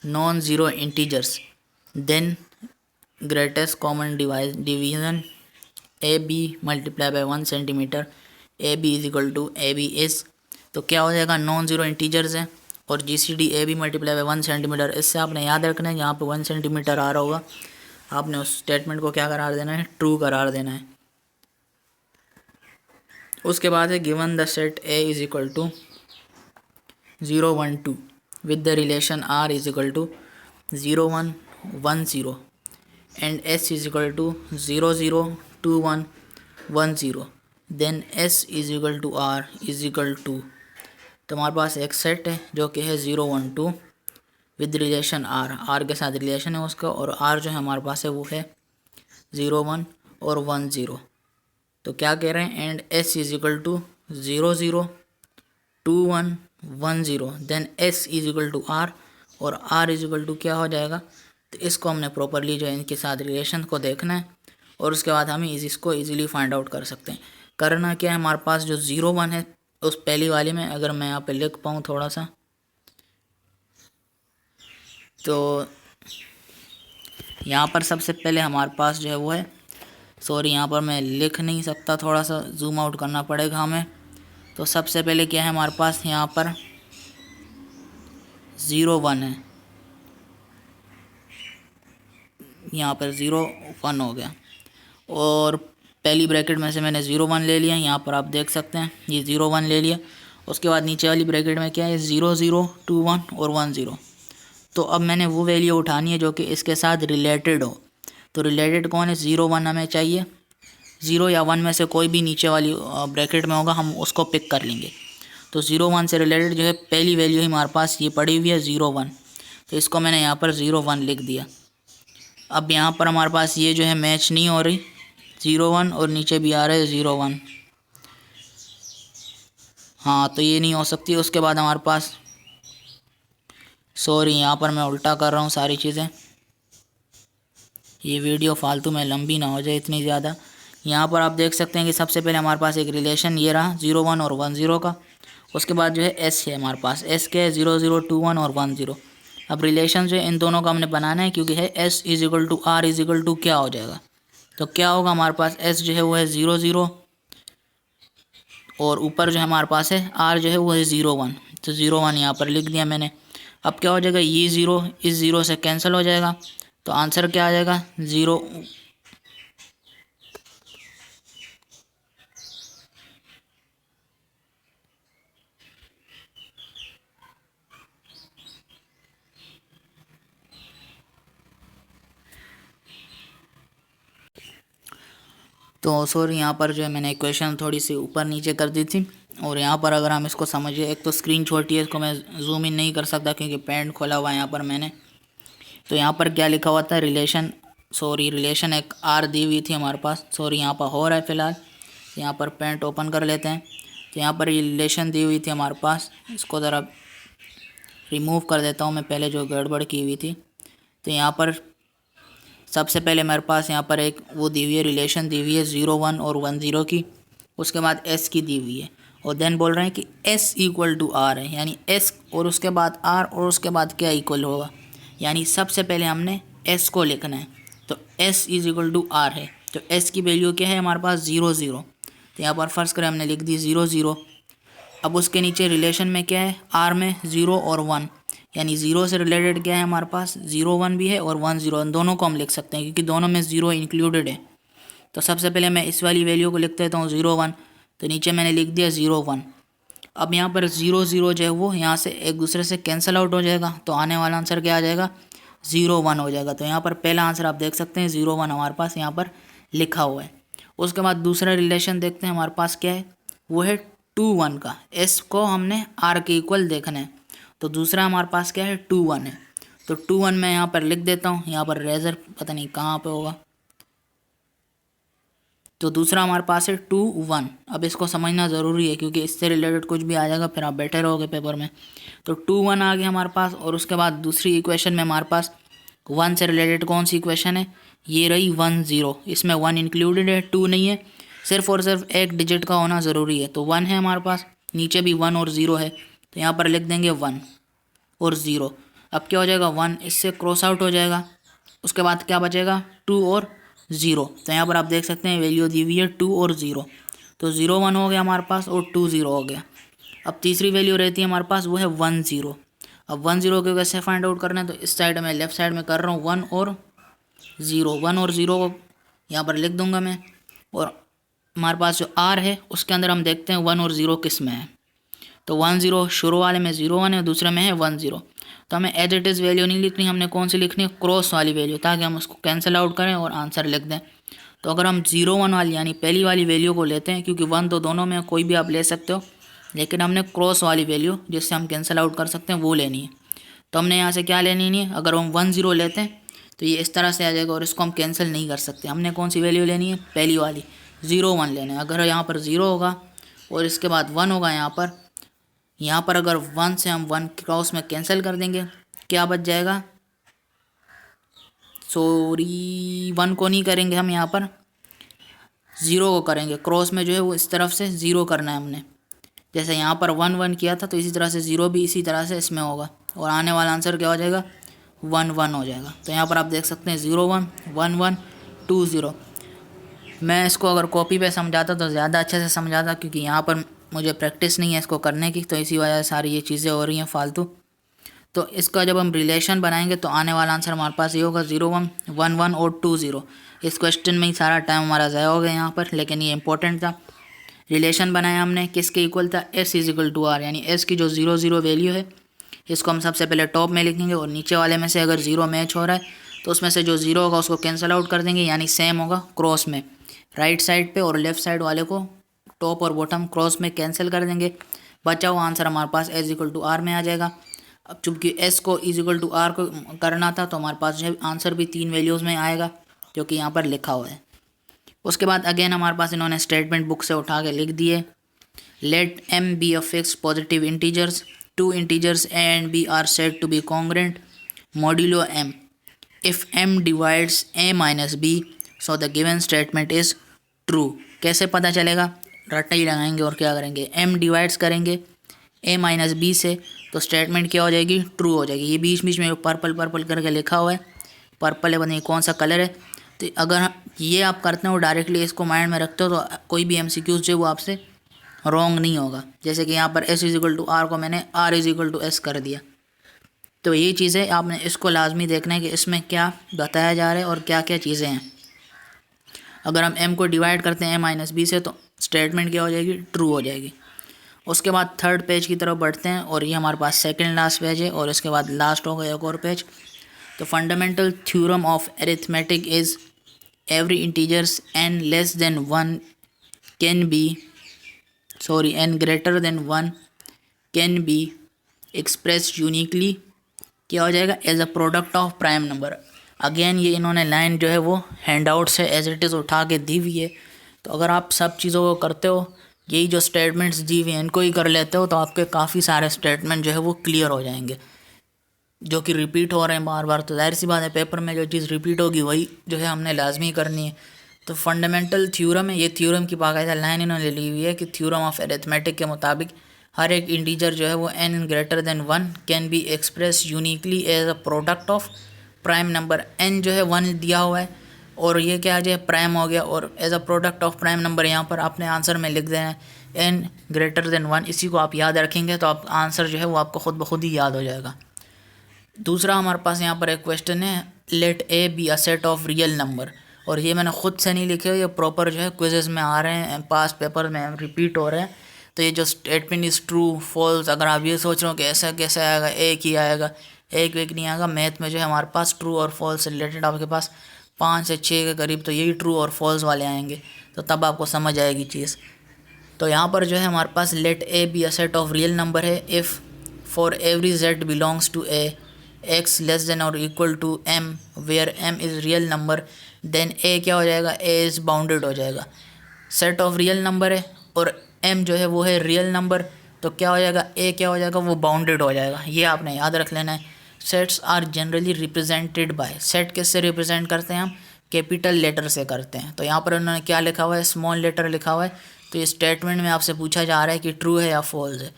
non zero integers, then greatest common division A B multiply by 1 centimetre, A B is equal to A B is, तो क्या हो जाएगा, नॉन ज़ीरो इंटीजर्स हैं और G C D A B multiply by 1 centimetre. इससे आपने याद रखना है, यहाँ पे 1 सेंटीमीटर आ रहा होगा, आपने उस स्टेटमेंट को क्या करार देना है, ट्रू करार देना है। उसके बाद है given the set A is equal to 0 1 2 with the relation r is equal to 0 1 1 0 and s is equal to 0 0 2 1 1 0, then s is equal to r is equal to, तो हमारे पास एक सेट है जो कि है 0 1 2 विद रिलेशन r, r के साथ relation है उसका, और r जो है हमारे पास है वो है 0 1 और 1 0। तो क्या कह रहे हैं, and s is equal to 0 0 2 1 1 0, then s is equal to r, और r इज इक्वल टू क्या हो जाएगा, तो इसको हमने प्रॉपरली जो है इनके साथ रिलेशन को देखना है और उसके बाद हम इसको इजीली फाइंड आउट कर सकते हैं। करना क्या है, हमारे पास जो 0 1 है उस पहली वाली में अगर मैं यहाँ पे लिख पाऊँ थोड़ा सा, तो यहाँ पर सबसे पहले हमारे पास जो है वो है, सॉरी यहाँ पर मैं लिख नहीं सकता, थोड़ा सा जूम आउट करना पड़ेगा हमें। तो सबसे पहले क्या है हमारे पास, यहाँ पर 0 1 है, यहाँ पर 0 1 हो गया और पहली ब्रैकेट में से मैंने 0 1 ले लिया, यहाँ पर आप देख सकते हैं ये 0 1 ले लिया। उसके बाद नीचे वाली ब्रैकेट में क्या है, 0 0 2 1 और 1 0। तो अब मैंने वो वैल्यू उठानी है जो कि इसके साथ रिलेटेड हो। तो रिलेटेड कौन है, 0 1 हमें चाहिए, 0 या 1 में से कोई भी नीचे वाली ब्रैकेट में होगा, हम उसको पिक कर लेंगे। तो 0 1 से रिलेटेड जो है पहली वैल्यू ही हमारे पास ये पड़ी हुई है 0 1, तो इसको मैंने यहाँ पर 0 1 लिख दिया। अब यहाँ पर हमारे पास ये जो है मैच नहीं हो रही, 0 1 और नीचे भी आ रहा है 0 1, हाँ तो ये नहीं हो सकती। उसके बाद हमारे पास, सॉरी यहाँ पर मैं उल्टा कर रहा हूँ सारी चीज़ें, ये वीडियो फालतू में लंबी ना हो जाए इतनी ज़्यादा। यहाँ पर आप देख सकते हैं कि सबसे पहले हमारे पास एक रिलेशन ये रहा 0 1 और 1 0 का। उसके बाद जो है एस है हमारे पास, एस के 0 0 2 1 और 1 0। अब रिलेशन जो है इन दोनों का हमने बनाना है, क्योंकि है S is equal to R is equal to क्या हो जाएगा, तो क्या होगा हमारे पास, एस जो है वो है 0 0 और ऊपर जो है हमारे पास है आर जो है वो है 0 1, तो 0 1 यहाँ पर लिख दिया मैंने। अब क्या हो जाएगा, ये 0 इस 0 से कैंसिल हो जाएगा, तो आंसर क्या आ जाएगा 0। तो सॉरी यहाँ पर जो है मैंने इक्वेशन थोड़ी सी ऊपर नीचे कर दी थी, और यहाँ पर अगर हम इसको समझिए, एक तो स्क्रीन छोटी है, इसको मैं जूम इन नहीं कर सकता क्योंकि पेंट खोला हुआ है यहाँ पर मैंने। तो यहाँ पर क्या लिखा हुआ था, रिलेशन, सॉरी रिलेशन एक आर दी हुई थी हमारे पास, सॉरी यहाँ पर हो रहा है फ़िलहाल, यहाँ पर पेंट ओपन कर लेते हैं। तो यहाँ पर रिलेशन दी हुई थी हमारे पास, इसको ज़रा रिमूव कर देता हूँ मैं, पहले जो गड़बड़ की हुई थी। तो यहाँ पर सबसे पहले मेरे पास यहाँ पर एक वो दी हुई है, रिलेशन दी हुई है 0 1 और 1 0 की, उसके बाद एस की दी हुई है, और देन बोल रहे हैं कि एस इक्वल टू आर है, यानी एस और उसके बाद आर और उसके बाद क्या इक्वल होगा, यानी सबसे पहले हमने एस को लिखना है। तो S is equal to R है, तो एस की वैल्यू क्या है हमारे पास 0 0, तो यहाँ पर फर्स्ट करें हमने लिख दी 0 0। अब उसके नीचे रिलेशन में क्या है, आर में 0 और 1, यानी ज़ीरो से रिलेटेड क्या है हमारे पास, 0 1 भी है और 1 0, दोनों को हम लिख सकते हैं क्योंकि दोनों में 0 इंक्लूडेड है। तो सबसे पहले मैं इस वाली वैल्यू को लिख देता हूँ 0 1, तो नीचे मैंने लिख दिया 0 1। अब यहाँ पर 0 0 जो है वो यहाँ से एक दूसरे से कैंसिल आउट हो जाएगा, तो आने वाला आंसर क्या आ जाएगा, 0 1 हो जाएगा। तो यहाँ पर पहला आंसर आप देख सकते हैं 0 1 हमारे पास यहाँ पर लिखा हुआ है। उसके बाद दूसरा रिलेशन देखते हैं हमारे पास क्या है, वो है 2 1 का। एस को हमने आर के इक्वल देखना है, तो दूसरा हमारे पास क्या है 2 1 है। तो 2 1 मैं यहाँ पर लिख देता हूँ, यहाँ पर रेजर पता नहीं कहाँ पे होगा, तो दूसरा हमारे पास है 2 1। अब इसको समझना ज़रूरी है क्योंकि इससे रिलेटेड कुछ भी आ जाएगा फिर आप बैठे रहोगे पेपर में। तो 2 1 आ गया हमारे पास, और उसके बाद दूसरी इक्वेशन में हमारे पास 1 से रिलेटेड कौन सी इक्वेशन है, ये रही 1 0। इसमें 1 इंक्लूडेड है, 2 नहीं है, सिर्फ और सिर्फ एक डिजिट का होना ज़रूरी है। तो 1 है हमारे पास, नीचे भी 1 और 0 है, तो यहाँ पर लिख देंगे 1 और 0। अब क्या हो जाएगा, 1 इससे क्रॉस आउट हो जाएगा, उसके बाद क्या बचेगा 2 और 0। तो यहाँ पर आप देख सकते हैं वैल्यू दी हुई है 2 और 0, तो 0 1 हो गया हमारे पास और 2 0 हो गया। अब तीसरी वैल्यू रहती है हमारे पास, वो है 1 0। अब 1 0 को कैसे फाइंड आउट करना है, तो इस साइड में लेफ्ट साइड में कर रहा हूँ 1 और 0। 1 और 0 को यहाँ पर लिख दूंगा मैं, और हमारे पास जो R है उसके अंदर हम देखते हैं 1 और 0 किस में है। तो 1 0 शुरू वाले में 0 1 है, दूसरे में है 1 0। तो हमें एज इट इज़ वैल्यू नहीं लिखनी, हमने कौन सी लिखनी है, क्रॉस वाली वैल्यू, ताकि हम उसको कैंसिल आउट करें और आंसर लिख दें। तो अगर हम 0 1 वाली यानी पहली वाली वैल्यू को लेते हैं, क्योंकि 1 तो दोनों में कोई भी आप ले सकते हो, लेकिन हमने क्रॉस वाली वैल्यू जिससे हम कैंसिल आउट कर सकते हैं वो लेनी है। तो हमने यहाँ से क्या लेनी नहीं है, अगर हम 1 0 लेते हैं तो ये इस तरह से आ जाएगा और इसको हम कैंसिल नहीं कर सकते। हमने कौन सी वैल्यू लेनी है, पहली वाली 0 1 लेना है। अगर यहाँ पर 0 होगा और इसके बाद 1 होगा यहाँ पर अगर 1 से हम 1 क्रॉस में कैंसिल कर देंगे, क्या बच जाएगा, सॉरी 1 को नहीं करेंगे हम, यहाँ पर 0 को करेंगे। क्रॉस में जो है वो इस तरफ से 0 करना है हमने, जैसे यहाँ पर 1 1 किया था तो इसी तरह से 0 भी इसी तरह से इसमें होगा, और आने वाला आंसर क्या हो जाएगा, 1 1 हो जाएगा। तो यहाँ पर आप देख सकते हैं 0 1 1 1 2 0। मैं इसको अगर कॉपी पे समझाता तो ज़्यादा अच्छे से समझाता, क्योंकि यहाँ पर मुझे प्रैक्टिस नहीं है इसको करने की, तो इसी वजह से सारी ये चीज़ें हो रही हैं फालतू। तो इसका जब हम रिलेशन बनाएंगे तो आने वाला आंसर हमारे पास ये होगा 0 1 1 1 और 2 0। इस क्वेश्चन में ही सारा टाइम हमारा ज़ाया हो गया यहाँ पर, लेकिन ये इंपॉर्टेंट था। रिलेशन बनाया हमने, किसके इक्वल था, S इजिकल टू R, यानी S की जो 0 0 वैल्यू है इसको हम सबसे पहले टॉप में लिखेंगे, और नीचे वाले में से अगर 0 मैच हो रहा है तो उसमें से जो 0 होगा उसको कैंसिल आउट कर देंगे, यानी सेम होगा क्रॉस में राइट साइड पे, और लेफ्ट साइड वाले को टॉप और बॉटम क्रॉस में कैंसिल कर देंगे। बचा हुआ आंसर हमारे पास S इक्वल टू R में आ जाएगा। अब चूँकि S को इजिकल टू R को करना था तो हमारे पास जो है आंसर भी 3 वैल्यूज़ में आएगा, जो कि यहाँ पर लिखा हुआ है। उसके बाद अगेन हमारे पास इन्होंने स्टेटमेंट बुक से उठा के लिख दिए, let M be a fix positive integers, 2 integers A and B are said to be congruent modulo M if M divides A minus B so the given statement is true. कैसे पता चलेगा, रट्टा ही लगाएंगे और क्या करेंगे, M डिवाइड्स करेंगे A minus B से, तो स्टेटमेंट क्या हो जाएगी, ट्रू हो जाएगी। ये बीच बीच में पर्पल पर्पल करके लिखा हुआ है, पर्पल है, बताइए कौन सा कलर है। तो अगर ये आप करते हो डायरेक्टली इसको माइंड में रखते हो तो कोई भी MCQs जो है वो आपसे रॉन्ग नहीं होगा। जैसे कि यहाँ पर S इजिकल टू R को मैंने R इजिकल टू S कर दिया। तो ये चीज़ें आपने इसको लाजमी देखना है कि इसमें क्या बताया जा रहा है और क्या क्या चीज़ें हैं। अगर हम M को डिवाइड करते हैं A माइनस B से तो स्टेटमेंट क्या हो जाएगी, ट्रू हो जाएगी। उसके बाद थर्ड पेज की तरफ बढ़ते हैं, और ये हमारे पास सेकंड लास्ट पेज है, और इसके बाद लास्ट होगा एक और पेज। तो fundamental theorem of arithmetic is every integers n less than 1 can be n greater than 1 can be express uniquely, क्या हो जाएगा, as a product of prime number. Again ये इन्होंने लाइन जो है वो हैंड आउट से एज इट इज़ उठा के दी हुई है। तो अगर आप सब चीज़ों को करते हो, यही जो स्टेटमेंट्स दी हुई हैं इनको ही कर लेते हो, तो आपके काफ़ी सारे स्टेटमेंट जो है वो क्लियर हो जाएंगे, जो कि रिपीट हो रहे हैं बार बार। तो जाहिर सी बात है पेपर में जो चीज़ रिपीट होगी वही जो है हमने लाजमी करनी है। तो फंडामेंटल थ्योरम है, ये थ्योरम की बाकायदा लाइन इन्होंने ली हुई है कि थ्योरम ऑफ अरिथमेटिक के मुताबिक हर एक इंटीजर जो है वो n greater than 1 can be express uniquely as a product of prime number. n जो है 1 दिया हुआ है और ये क्या जो है प्राइम हो गया, और as a product of prime number यहाँ पर आपने आंसर में लिख देना है n ग्रेटर देन 1। इसी को आप याद रखेंगे तो आप आंसर जो है वो आपको खुद ब खुद ही याद हो जाएगा। दूसरा हमारे पास यहाँ पर एक क्वेश्चन है, let A B a set of real number, और ये मैंने खुद से नहीं लिखे, ये प्रॉपर जो है क्विजेस में आ रहे हैं, पास्ट पेपर में रिपीट हो रहे हैं। तो ये जो स्टेटमेंट इज़ ट्रू फॉल्स, अगर आप ये सोच रहे हो कि ऐसा कैसे आएगा, एक ही आएगा, एक एक नहीं आएगा। मैथ में जो है हमारे पास ट्रू और फॉल्स से रिलेटेड आपके पास 5 से 6 के करीब तो यही ट्रू और फॉल्स वाले आएंगे, तो तब आपको समझ आएगी चीज़। तो यहाँ पर जो है हमारे पास let A B a set of real number है if for every Z belongs to A X less than और equal to M where M is real number, then A क्या हो जाएगा, ए इज़ बाउंडेड हो जाएगा। Set of real number है और M जो है वो है रियल नंबर, तो क्या हो जाएगा, ए क्या हो जाएगा, वो बाउंडेड हो जाएगा। ये आपने याद रख लेना है। Sets are generally represented by, set किससे रिप्रेजेंट करते हैं हम, कैपिटल लेटर से करते हैं। तो यहाँ पर उन्होंने क्या लिखा हुआ है, स्मॉल लेटर लिखा हुआ है। तो ये स्टेटमेंट में आपसे पूछा जा रहा है कि ट्रू है या फॉल्स है,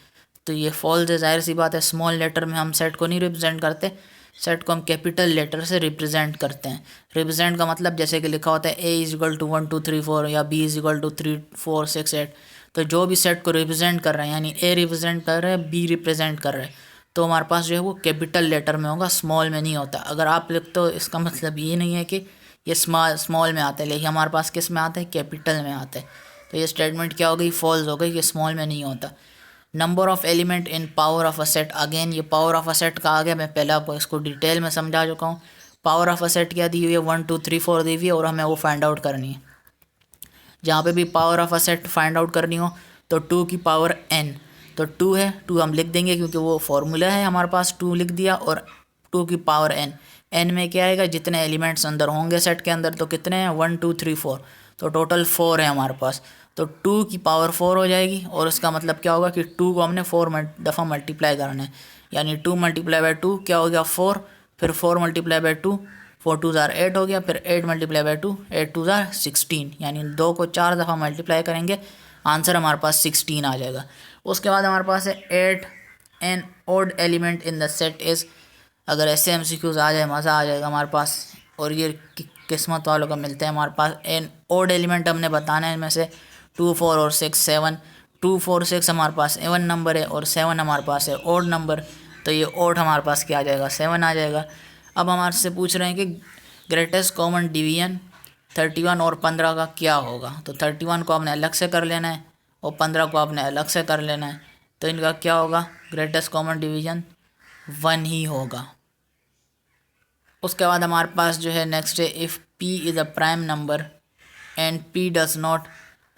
तो ये फॉल्स है, जाहिर सी बात है। स्मॉल लेटर में हम सेट को नहीं रिप्रेजेंट करते, सेट को हम कैपिटल लेटर से रिप्रेजेंट करते हैं। रिप्रेजेंट का मतलब जैसे कि लिखा होता है ए इज इक्वल टू 1 2 3 4 या बी इज इक्वल टू 3 4 6 8, तो जो भी सेट को रिप्रेजेंट कर रहे हैं, यानी ए रिप्रेजेंट कर रहे हैं, बी रिप्रेजेंट कर रहे हैं, तो हमारे पास जो है वो कैपिटल लेटर में होगा, स्मॉल में नहीं होता। अगर आप लिखते हो इसका मतलब ये नहीं है कि ये स्मॉल में आता है, लेकिन हमारे पास किस में आता है, कैपिटल में आता है। तो ये स्टेटमेंट क्या हो गई, फॉल्स हो गई, कि स्मॉल में नहीं होता। Number of element in power of a set, again ये पावर ऑफ अ सेट का आ गया, मैं पहले आपको इसको डिटेल में समझा चुका हूँ। पावर ऑफ अ सेट क्या दी हुई है, 1 2 3 4 दी हुई है, और हमें वो फाइंड आउट करनी है। जहाँ पे भी power of a set find out करनी हो तो 2 की पावर n, तो 2 है, 2 हम लिख देंगे क्योंकि वो फॉर्मूला है हमारे पास, 2 लिख दिया, और 2 की पावर n, n में क्या आएगा, जितने एलिमेंट्स अंदर होंगे सेट के अंदर, तो कितने हैं, 1 2 3 4, तो टोटल 4 है हमारे पास। तो 2 की पावर 4 हो जाएगी, और इसका मतलब क्या होगा कि 2 को हमने 4 दफ़ा मल्टीप्लाई करना है, यानी 2 मल्टीप्लाई बाई 2 क्या हो गया, 4, फिर 4 मल्टीप्लाई बाई 2, 4 2 ज़ार 8 हो गया, फिर 8 मल्टीप्लाई बाई 2, 8 2 ज़ार 16, यानी 2 को 4 दफ़ा मल्टीप्लाई करेंगे, आंसर हमारे पास 16 आ जाएगा। उसके बाद हमारे पास है 8 an odd element in the set is, अगर ऐसे MCQs आ जाए मज़ा आ जाएगा हमारे पास, और ये किस्मत वालों का मिलते हैं हमारे पास। एन ओड एलिमेंट हमने बताना है इनमें से 2 4 और 6 7, 2 4 6 हमारे पास एवन नंबर है, और 7 हमारे पास है ओड नंबर, तो ये ओड हमारे पास क्या आ जाएगा, 7 आ जाएगा। अब हमारे से पूछ रहे हैं कि ग्रेटेस्ट कॉमन डिवीजन 31 और 15 का क्या होगा, तो 31 को आपने अलग से कर लेना है और 15 को आपने अलग से कर लेना है, तो इनका क्या होगा, ग्रेटेस्ट कॉमन डिवीजन 1 ही होगा। उसके बाद हमारे पास जो है नेक्स्ट है, if p is a prime number and p does not,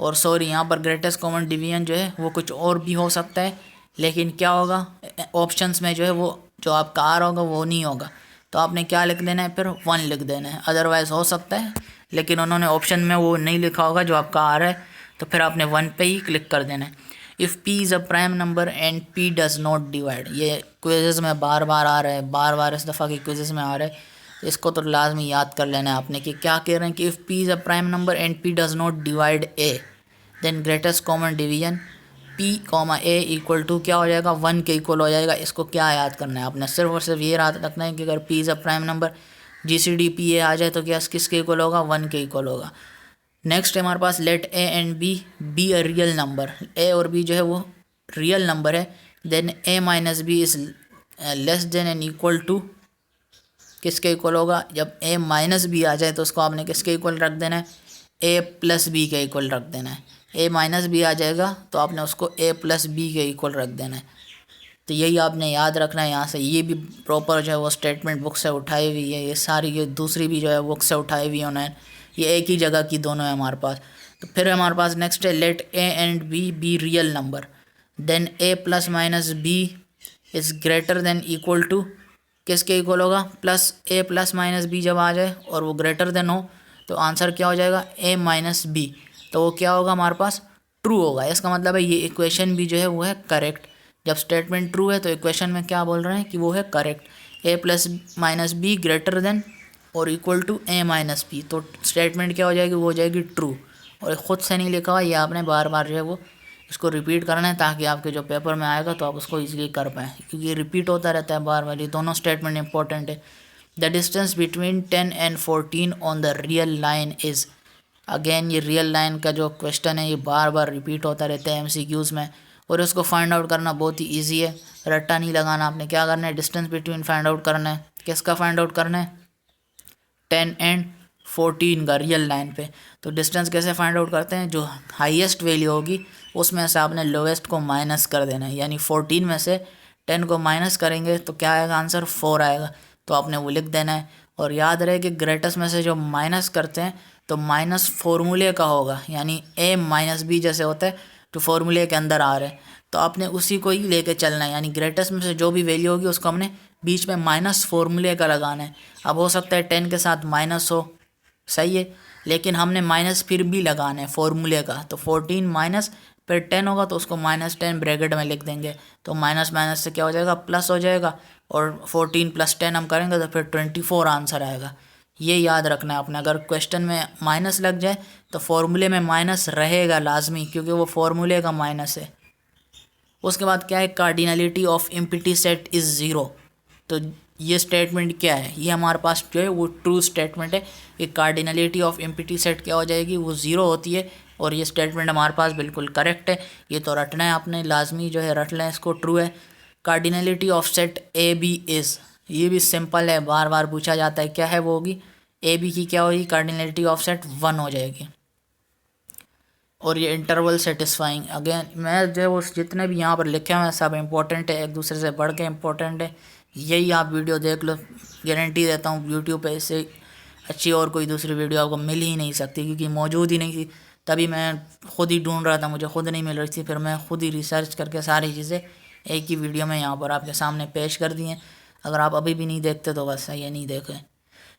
और सॉरी यहाँ पर ग्रेटेस्ट कॉमन डिवीजन जो है वो कुछ और भी हो सकता है, लेकिन क्या होगा, ऑप्शंस में जो है वो जो आपका आर होगा वो नहीं होगा, तो आपने क्या लिख देना है, फिर 1 लिख देना है। अदरवाइज़ हो सकता है, लेकिन उन्होंने ऑप्शन में वो नहीं लिखा होगा जो आपका आर है, तो फिर आपने 1 पे ही क्लिक कर देना है। If p is a prime number and p does not divide, ये क्विज़ेस में बार बार आ रहा है, बार बार इस दफ़ा की क्विज़ेस में आ रहा है, तो इसको तो लाजमी याद कर लेना है आपने कि क्या कह रहे हैं कि if p is a prime number and p does not divide a, देन greatest common division p comma a equal to क्या हो जाएगा, 1 के इक्वल हो जाएगा। इसको क्या याद करना है आपने, सिर्फ और सिर्फ ये याद रखना है कि अगर p is a prime number GCD PA आ जाए तो क्या किसके इक्वल होगा, 1 के इक्वल होगा। नेक्स्ट है हमारे पास let a and b B a real number, a और b जो है वो रियल नंबर है, then a minus B is less than and equal to, किसके इक्वल होगा, जब a माइनस बी आ जाए तो उसको आपने किसके इक्वल रख देना है, a प्लस बी के इक्वल रख देना है। a माइनस बी आ जाएगा तो आपने उसको a प्लस बी के इक्वल रख देना है। तो यही आपने याद रखना है यहाँ से, ये भी प्रॉपर जो है वो स्टेटमेंट बुक से उठाई हुई है, ये सारी ये दूसरी भी जो है बुक से उठाई हुई है उन्होंने, ये एक ही जगह की दोनों है हमारे पास। तो फिर हमारे पास नेक्स्ट है let a and b be real number, then a plus minus B is greater than equal to, किसके इक्वल होगा, plus a plus minus b जब आ जाए और वो ग्रेटर देन हो तो आंसर क्या हो जाएगा, a माइनस बी, तो वो क्या होगा हमारे पास, ट्रू होगा। इसका मतलब है ये इक्वेशन भी जो है वो है करेक्ट, जब स्टेटमेंट ट्रू है तो इक्वेशन में क्या बोल रहे हैं कि वो है correct, a plus minus B greater than और equal to a minus B, तो स्टेटमेंट क्या हो जाएगी, वो हो जाएगी ट्रू। और ख़ुद से नहीं लिखा हुआ, ये आपने बार बार जो है वो इसको रिपीट करना है ताकि आपके जो पेपर में आएगा तो आप उसको ईजिली कर पाएँ, क्योंकि ये रिपीट होता रहता है बार बार, ये दोनों स्टेटमेंट इंपॉर्टेंट है। The distance between 10 and 14 on the real line is, again ये रियल लाइन का जो क्वेश्चन है ये बार बार रिपीट होता रहता है MCQs में, और इसको फाइंड आउट करना बहुत ही ईजी है, रट्टा नहीं लगाना। आपने क्या करना है, डिस्टेंस बिटवीन फाइंड आउट करना है। किसका फाइंड आउट करना है, 10 एंड 14 का रियल लाइन पे। तो डिस्टेंस कैसे फाइंड आउट करते हैं, जो हाईएस्ट वैल्यू होगी उसमें से आपने लोवेस्ट को माइनस कर देना है। यानी 14 में से 10 को माइनस करेंगे तो क्या आएगा, आंसर 4 आएगा। तो आपने वो लिख देना है। और याद रहे कि ग्रेटेस्ट में से जो माइनस करते हैं तो माइनस फॉर्मूले का होगा, यानी a माइनस बी जैसे होता है तो फॉर्मूले के अंदर आ रहे हैं, तो आपने उसी को ही लेके चलना है। यानी ग्रेटेस्ट में से जो भी वैल्यू होगी उसको हमने बीच में माइनस फॉर्मूले का लगाना है। अब हो सकता है 10 के साथ माइनस हो, सही है, लेकिन हमने माइनस फिर भी लगाना है फॉर्मूले का। तो 14 माइनस फिर 10 होगा तो उसको -10 ब्रैकेट में लिख देंगे। तो माइनस माइनस से क्या हो जाएगा, प्लस हो जाएगा। और 14 + 10 हम करेंगे तो फिर 24 आंसर आएगा। ये याद रखना है आपने। अगर क्वेश्चन में माइनस लग जाए तो फॉर्मूले में माइनस रहेगा लाजमी, क्योंकि वो फॉर्मूले का माइनस है। उसके बाद क्या है, cardinality of empty set is zero. तो ये स्टेटमेंट क्या है, ये हमारे पास जो है वो ट्रू स्टेटमेंट है कि कार्डिनलिटी ऑफ एम्प्टी सेट क्या हो जाएगी, वो ज़ीरो होती है। और ये स्टेटमेंट हमारे पास बिल्कुल करेक्ट है। ये तो रटना है आपने, लाजमी जो है रट लें इसको, ट्रू है। Cardinality of set A B is, ये भी सिंपल है, बार बार पूछा जाता है, क्या है वो होगी, ए बी की क्या होगी, कार्डिनलिटी ऑफ सेट 1 हो जाएगी। और ये इंटरवल सेटिस्फाइंग, अगेन मैं जो वो जितने भी यहाँ पर लिखे हुए हैं सब इंपॉर्टेंट है, एक दूसरे से बढ़ के इंपॉर्टेंट है। यही आप वीडियो देख लो, गारंटी देता हूँ यूट्यूब पे इससे अच्छी और कोई दूसरी वीडियो आपको मिल ही नहीं सकती, क्योंकि मौजूद ही नहीं थी। तभी मैं खुद ही ढूंढ रहा था, मुझे खुद नहीं मिल रही थी, फिर मैं खुद ही रिसर्च करके सारी चीज़ें एक ही वीडियो में यहाँ पर आपके सामने पेश कर दी हैं। अगर आप अभी भी नहीं देखते तो बस ये नहीं देखें।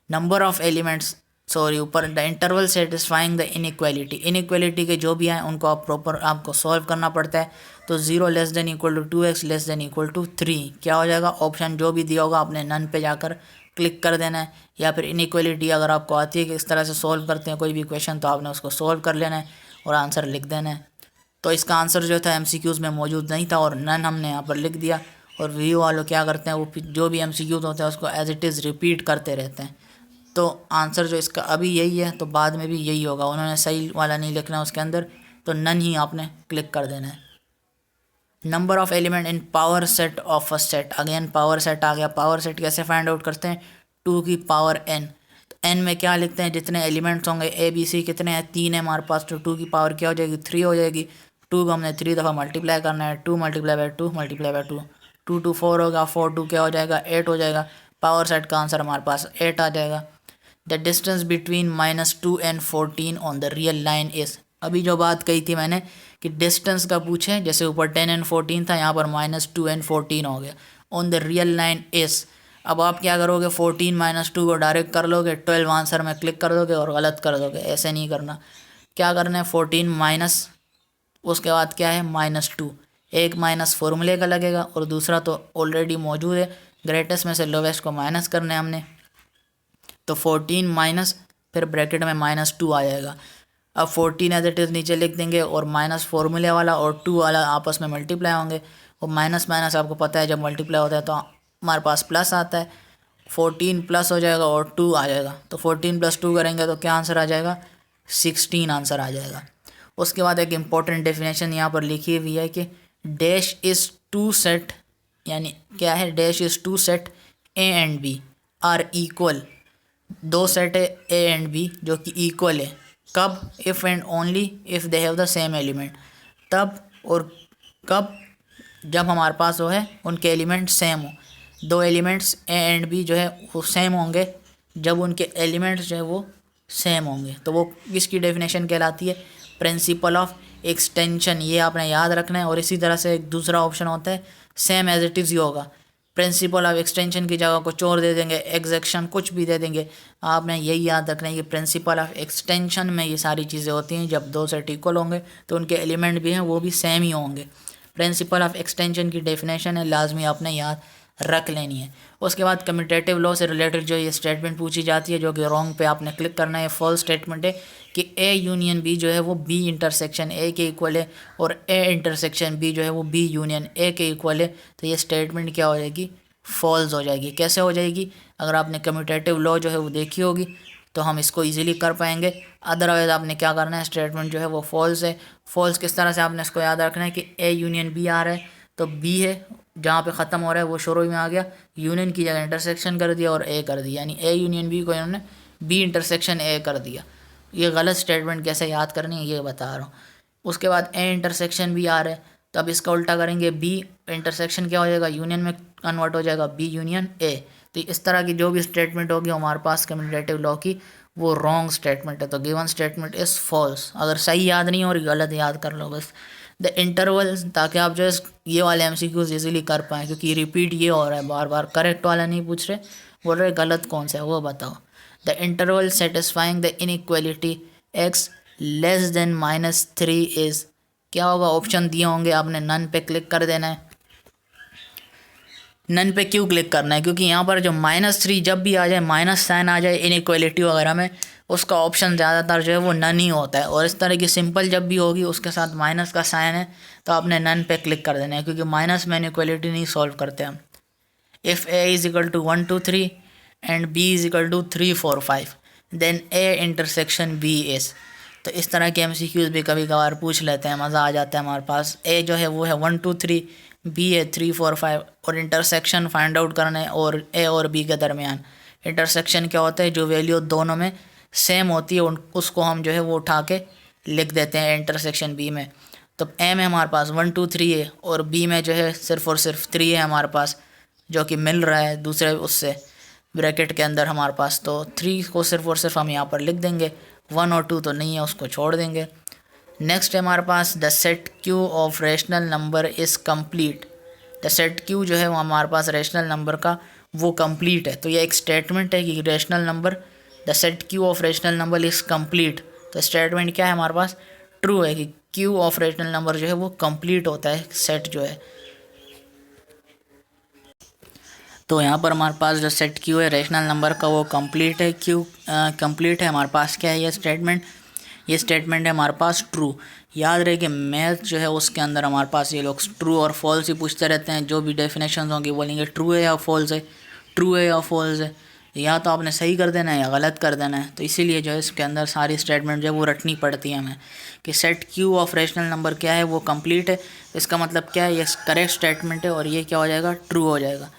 नंबर ऑफ एलिमेंट्स, सॉरी ऊपर, the interval satisfying the inequality, inequality के जो भी हैं उनको आप प्रॉपर आपको सॉल्व करना पड़ता है। तो 0 ≤ 2x ≤ 3 क्या हो जाएगा, ऑप्शन जो भी दिया होगा आपने नन पे जाकर क्लिक कर देना है। या फिर इनइक्वालिटी अगर आपको आती है कि इस तरह से सॉल्व करते हैं कोई भी क्वेश्चन, तो आपने उसको सॉल्व कर लेना है और आंसर लिख देना है। तो इसका आंसर जो था MCQs में मौजूद नहीं था और नन हमने यहाँ पर लिख दिया। और वीडियो वालों क्या करते हैं, वो जो भी MCQs होते हैं उसको एज इट इज़ रिपीट करते रहते हैं। तो आंसर जो इसका अभी यही है, तो बाद में भी यही होगा। उन्होंने सही वाला नहीं लिखना उसके अंदर, तो नन ही आपने क्लिक कर देना है। Number of element in power set of a set, again power set आ गया। पावर सेट कैसे फाइंड आउट करते हैं, 2 की पावर n। तो n में क्या लिखते हैं, जितने एलिमेंट्स होंगे ABC कितने हैं, 3 है हमारे पास, तो 2 की पावर क्या हो जाएगी, 3 हो जाएगी। 2 को हमने 3 दफ़ा मल्टीप्लाई करना है, 2 × 2 × 2 2 2 4 होगा, 4 2 क्या हो जाएगा, 8 हो जाएगा। पावर सेट का आंसर हमारे पास 8 आ जाएगा। The distance between -2 and 14 on the real line is, अभी जो बात कही थी मैंने कि डिस्टेंस का पूछे, जैसे ऊपर 10 and 14 था, यहाँ पर -2 and 14 हो गया। On the real line is, अब आप क्या करोगे, 14 - 2 को डायरेक्ट कर लोगे, 12 आंसर में क्लिक कर दोगे और गलत कर दोगे। ऐसे नहीं करना, क्या करना है, 14 माइनस, उसके बाद क्या है -2, एक माइनस फॉर्मूले का लगेगा और दूसरा तो ऑलरेडी मौजूद है, ग्रेटेस्ट में से लोवेस्ट को माइनस करना है हमने। तो 14 माइनस फिर ब्रैकेट में -2 आ जाएगा। अब 14 एज इट इज़ नीचे लिख देंगे और माइनस फॉर्मूले वाला और 2 वाला आपस में मल्टीप्लाई होंगे। और माइनस माइनस आपको पता है जब मल्टीप्लाई होता है तो हमारे पास प्लस आता है। 14 प्लस हो जाएगा और 2 आ जाएगा, तो 14 + 2 करेंगे तो क्या आंसर आ जाएगा, 16 आंसर आ जाएगा। उसके बाद एक इम्पॉर्टेंट डेफिनेशन यहाँ पर लिखी हुई है कि डैश इज़ टू सेट, यानी क्या है, dash is two set A and B are equal, दो सेट है A एंड B जो कि इक्वल है। कब, if and only if they have the same element, तब और कब, जब हमारे पास वो है उनके एलिमेंट सेम हो। दो एलिमेंट्स A एंड B जो है वो सेम होंगे जब उनके एलिमेंट्स जो है वो सेम होंगे। तो वो किसकी डेफिनेशन कहलाती है, प्रिंसिपल ऑफ एक्सटेंशन। ये आपने याद रखना है। और इसी तरह से एक दूसरा ऑप्शन होता है, सेम एज इट इज़ ही होगा, प्रिंसिपल ऑफ एक्सटेंशन की जगह कुछ और दे देंगे, एग्जेक्शन कुछ भी दे देंगे। आपने यही याद रखना है कि प्रिंसिपल ऑफ एक्सटेंशन में ये सारी चीज़ें होती हैं, जब दो सेट इक्वल होंगे तो उनके एलिमेंट भी हैं वो भी सेम ही होंगे। प्रिंसिपल ऑफ एक्सटेंशन की डेफिनेशन है, लाजमी आपने याद रख लेनी है। उसके बाद कम्यूटेटिव लॉ से रिलेटेड जो ये स्टेटमेंट पूछी जाती है, जो कि रॉन्ग पे आपने क्लिक करना है, फॉल्स स्टेटमेंट है कि A यूनियन B जो है वो B इंटरसेक्शन A के इक्वल है और A इंटरसेक्शन B जो है वो B यूनियन A के इक्वल है। तो ये स्टेटमेंट क्या हो जाएगी, फॉल्स हो जाएगी। कैसे हो जाएगी, अगर आपने कम्यूटेटिव लॉ जो है वो देखी होगी तो हम इसको इजीली कर पाएंगे। अदरवाइज़ आपने क्या करना है, स्टेटमेंट जो है वो फॉल्स है। फॉल्स किस तरह से आपने इसको याद रखना है कि ए यूनियन बी आ रहा है, तो बी है जहाँ पे ख़त्म हो रहा है वो शुरू में आ गया, यूनियन की जगह इंटरसेक्शन कर दिया और ए कर दिया, यानी ए यूनियन बी को इन्होंने बी इंटरसेक्शन ए कर दिया। ये गलत स्टेटमेंट कैसे याद करनी है ये बता रहा हूँ। उसके बाद ए इंटरसेक्शन बी आ रहा है, तो अब इसका उल्टा करेंगे, बी इंटरसेक्शन क्या हो जाएगा, यूनियन में कन्वर्ट हो जाएगा, बी यूनियन ए। तो इस तरह की जो भी स्टेटमेंट होगी हमारे पास कम्यूटेटिव लॉ की, वो रॉन्ग स्टेटमेंट है। तो गिवन स्टेटमेंट इज़ फॉल्स। अगर सही याद नहीं हो रही, गलत याद कर लो बस। द इंटरवल, ताकि आप जो है ये वाले MCQs इजीली कर पाएँ, क्योंकि रिपीट ये हो रहा है बार बार, करेक्ट वाला नहीं पूछ रहे, बोल रहे गलत कौन सा है वो बताओ। The interval satisfying the inequality x less than -3 is, क्या होगा, ऑप्शन दिए होंगे, आपने नन पे क्लिक कर देना है। नन पे क्यों क्लिक करना है, क्योंकि यहाँ पर जो -3 जब भी आ जाए, माइनस साइन आ जाए इनइक्वालिटी वगैरह में, उसका ऑप्शन ज़्यादातर जो है वो नन ही होता है। और इस तरह की सिंपल जब भी होगी उसके साथ माइनस का साइन है, तो आपने नन पे क्लिक कर देना है, क्योंकि माइनस में इनइक्वालिटी नहीं सॉल्व करते हम। If a is equal to 1 2 3 and b is equal to 3 4 5 then a intersection b is. तो इस तरह के MCQs भी कभी कभार पूछ लेते हैं, मज़ा आ जाता है हमारे पास। a जो है वो है 1 2 3, b है 3 4 5, और इंटरसेक्शन फाइंड आउट करना है, और a और b के दरमियान इंटरसेक्शन क्या होता है, जो वैल्यू दोनों में सेम होती है उसको हम जो है वो उठा के लिख देते हैं इंटरसेक्शन b में। तो a में हमारे पास 1 2 3 है, और b में जो है सिर्फ और सिर्फ 3 है हमारे पास, जो कि मिल रहा है दूसरे उससे ब्रैकेट के अंदर हमारे पास। तो 3 को सिर्फ और सिर्फ हम यहाँ पर लिख देंगे, 1 और 2 तो नहीं है, उसको छोड़ देंगे। नेक्स्ट है हमारे पास the set Q of rational number is complete. The set Q जो है वो हमारे पास रेशनल नंबर का वो कंप्लीट है। तो ये एक स्टेटमेंट है कि rational number, the set Q of rational number is complete. तो स्टेटमेंट क्या है हमारे पास, ट्रू है कि क्यू ऑफ रेशनल नंबर जो है वो कंप्लीट होता है, सेट जो है। तो यहाँ पर हमारे पास जो सेट क्यू है रेशनल नंबर का वो कंप्लीट है, क्यू कंप्लीट है हमारे पास। क्या है ये स्टेटमेंट, ये स्टेटमेंट है हमारे पास ट्रू। याद रहे कि मैथ जो है उसके अंदर हमारे पास ये लोग ट्रू और फॉल्स ही पूछते रहते हैं, जो भी डेफिनेशन होंगी बोलेंगे ट्रू है या फॉल्स है, ट्रू है या फॉल्स है, या तो आपने सही कर देना है या गलत कर देना है। तो इसीलिए जो है इसके अंदर सारी स्टेटमेंट जो है वो रटनी पड़ती है हमें, कि set Q of rational number क्या है वो कंप्लीट है। इसका मतलब क्या है, ये करेक्ट स्टेटमेंट है और ये क्या हो जाएगा, ट्रू हो जाएगा।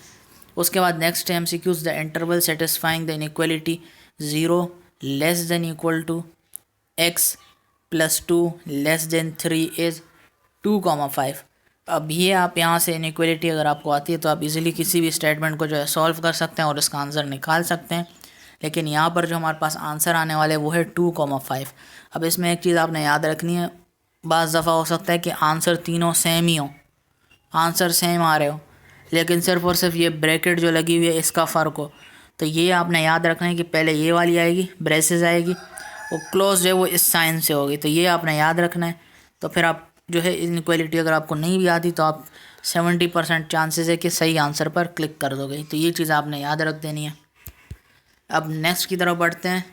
उसके बाद नेक्स्ट है MCQs, the interval satisfying the inequality 0 less than equal to x plus 2 less than 3 is 2,5। अब ये आप यहाँ से इनइक्वालिटी अगर आपको आती है तो आप इजीली किसी भी स्टेटमेंट को जो है सॉल्व कर सकते हैं और इसका आंसर निकाल सकते हैं। लेकिन यहाँ पर जो हमारे पास आंसर आने वाले वो है 2,5। अब इसमें एक चीज़ आपने याद रखनी है, बाज़ दफ़ा हो सकता है कि आंसर तीनों सेम ही हो, आंसर सेम आ रहे हो, लेकिन सिर्फ और सिर्फ ये ब्रैकेट जो लगी हुई है इसका फ़र्क हो। तो ये आपने याद रखना है कि पहले ये वाली आएगी, ब्रेसेस आएगी, और क्लोज जो है वो इस साइन से होगी, तो ये आपने याद रखना है। तो फिर आप जो है इनइक्वालिटी अगर आपको नहीं भी आती तो आप 70% चांसेस है कि सही आंसर पर क्लिक कर दोगे। तो ये चीज़ आपने याद रख देनी है। अब नेक्स्ट की तरफ बढ़ते हैं।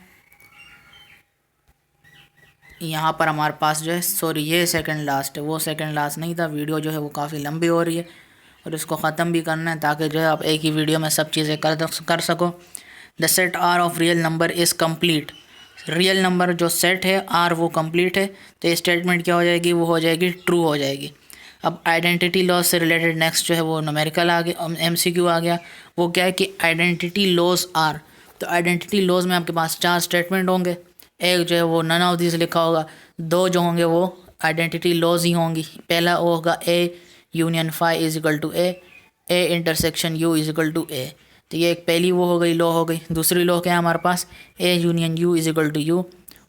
यहाँ पर हमारे पास जो है, सॉरी ये सेकंड लास्ट है, वो सेकंड लास्ट नहीं था। वीडियो जो है वो काफ़ी लंबी हो रही है और इसको ख़त्म भी करना है, ताकि जो है आप एक ही वीडियो में सब चीज़ें कर सको। The set R of real number is complete. Real number जो सेट है आर वो कंप्लीट है, तो ये स्टेटमेंट क्या हो जाएगी, वो हो जाएगी ट्रू हो जाएगी। अब आइडेंटिटी लॉज से रिलेटेड नेक्स्ट जो है वो न्यूमेरिकल आ गया, MCQ आ गया। वो क्या है कि आइडेंटिटी लॉज आर, तो आइडेंटिटी लॉज में आपके पास 4 स्टेटमेंट होंगे। एक जो है वो नन ऑफ दिस लिखा होगा, 2 जो होंगे वो आइडेंटिटी लॉज ही होंगी। पहला वो होगा A union phi is equal to A intersection U is equal to A। तो ये एक पहली वो हो गई, लॉ हो गई। दूसरी लॉ क्या है हमारे पास, A union U is equal to U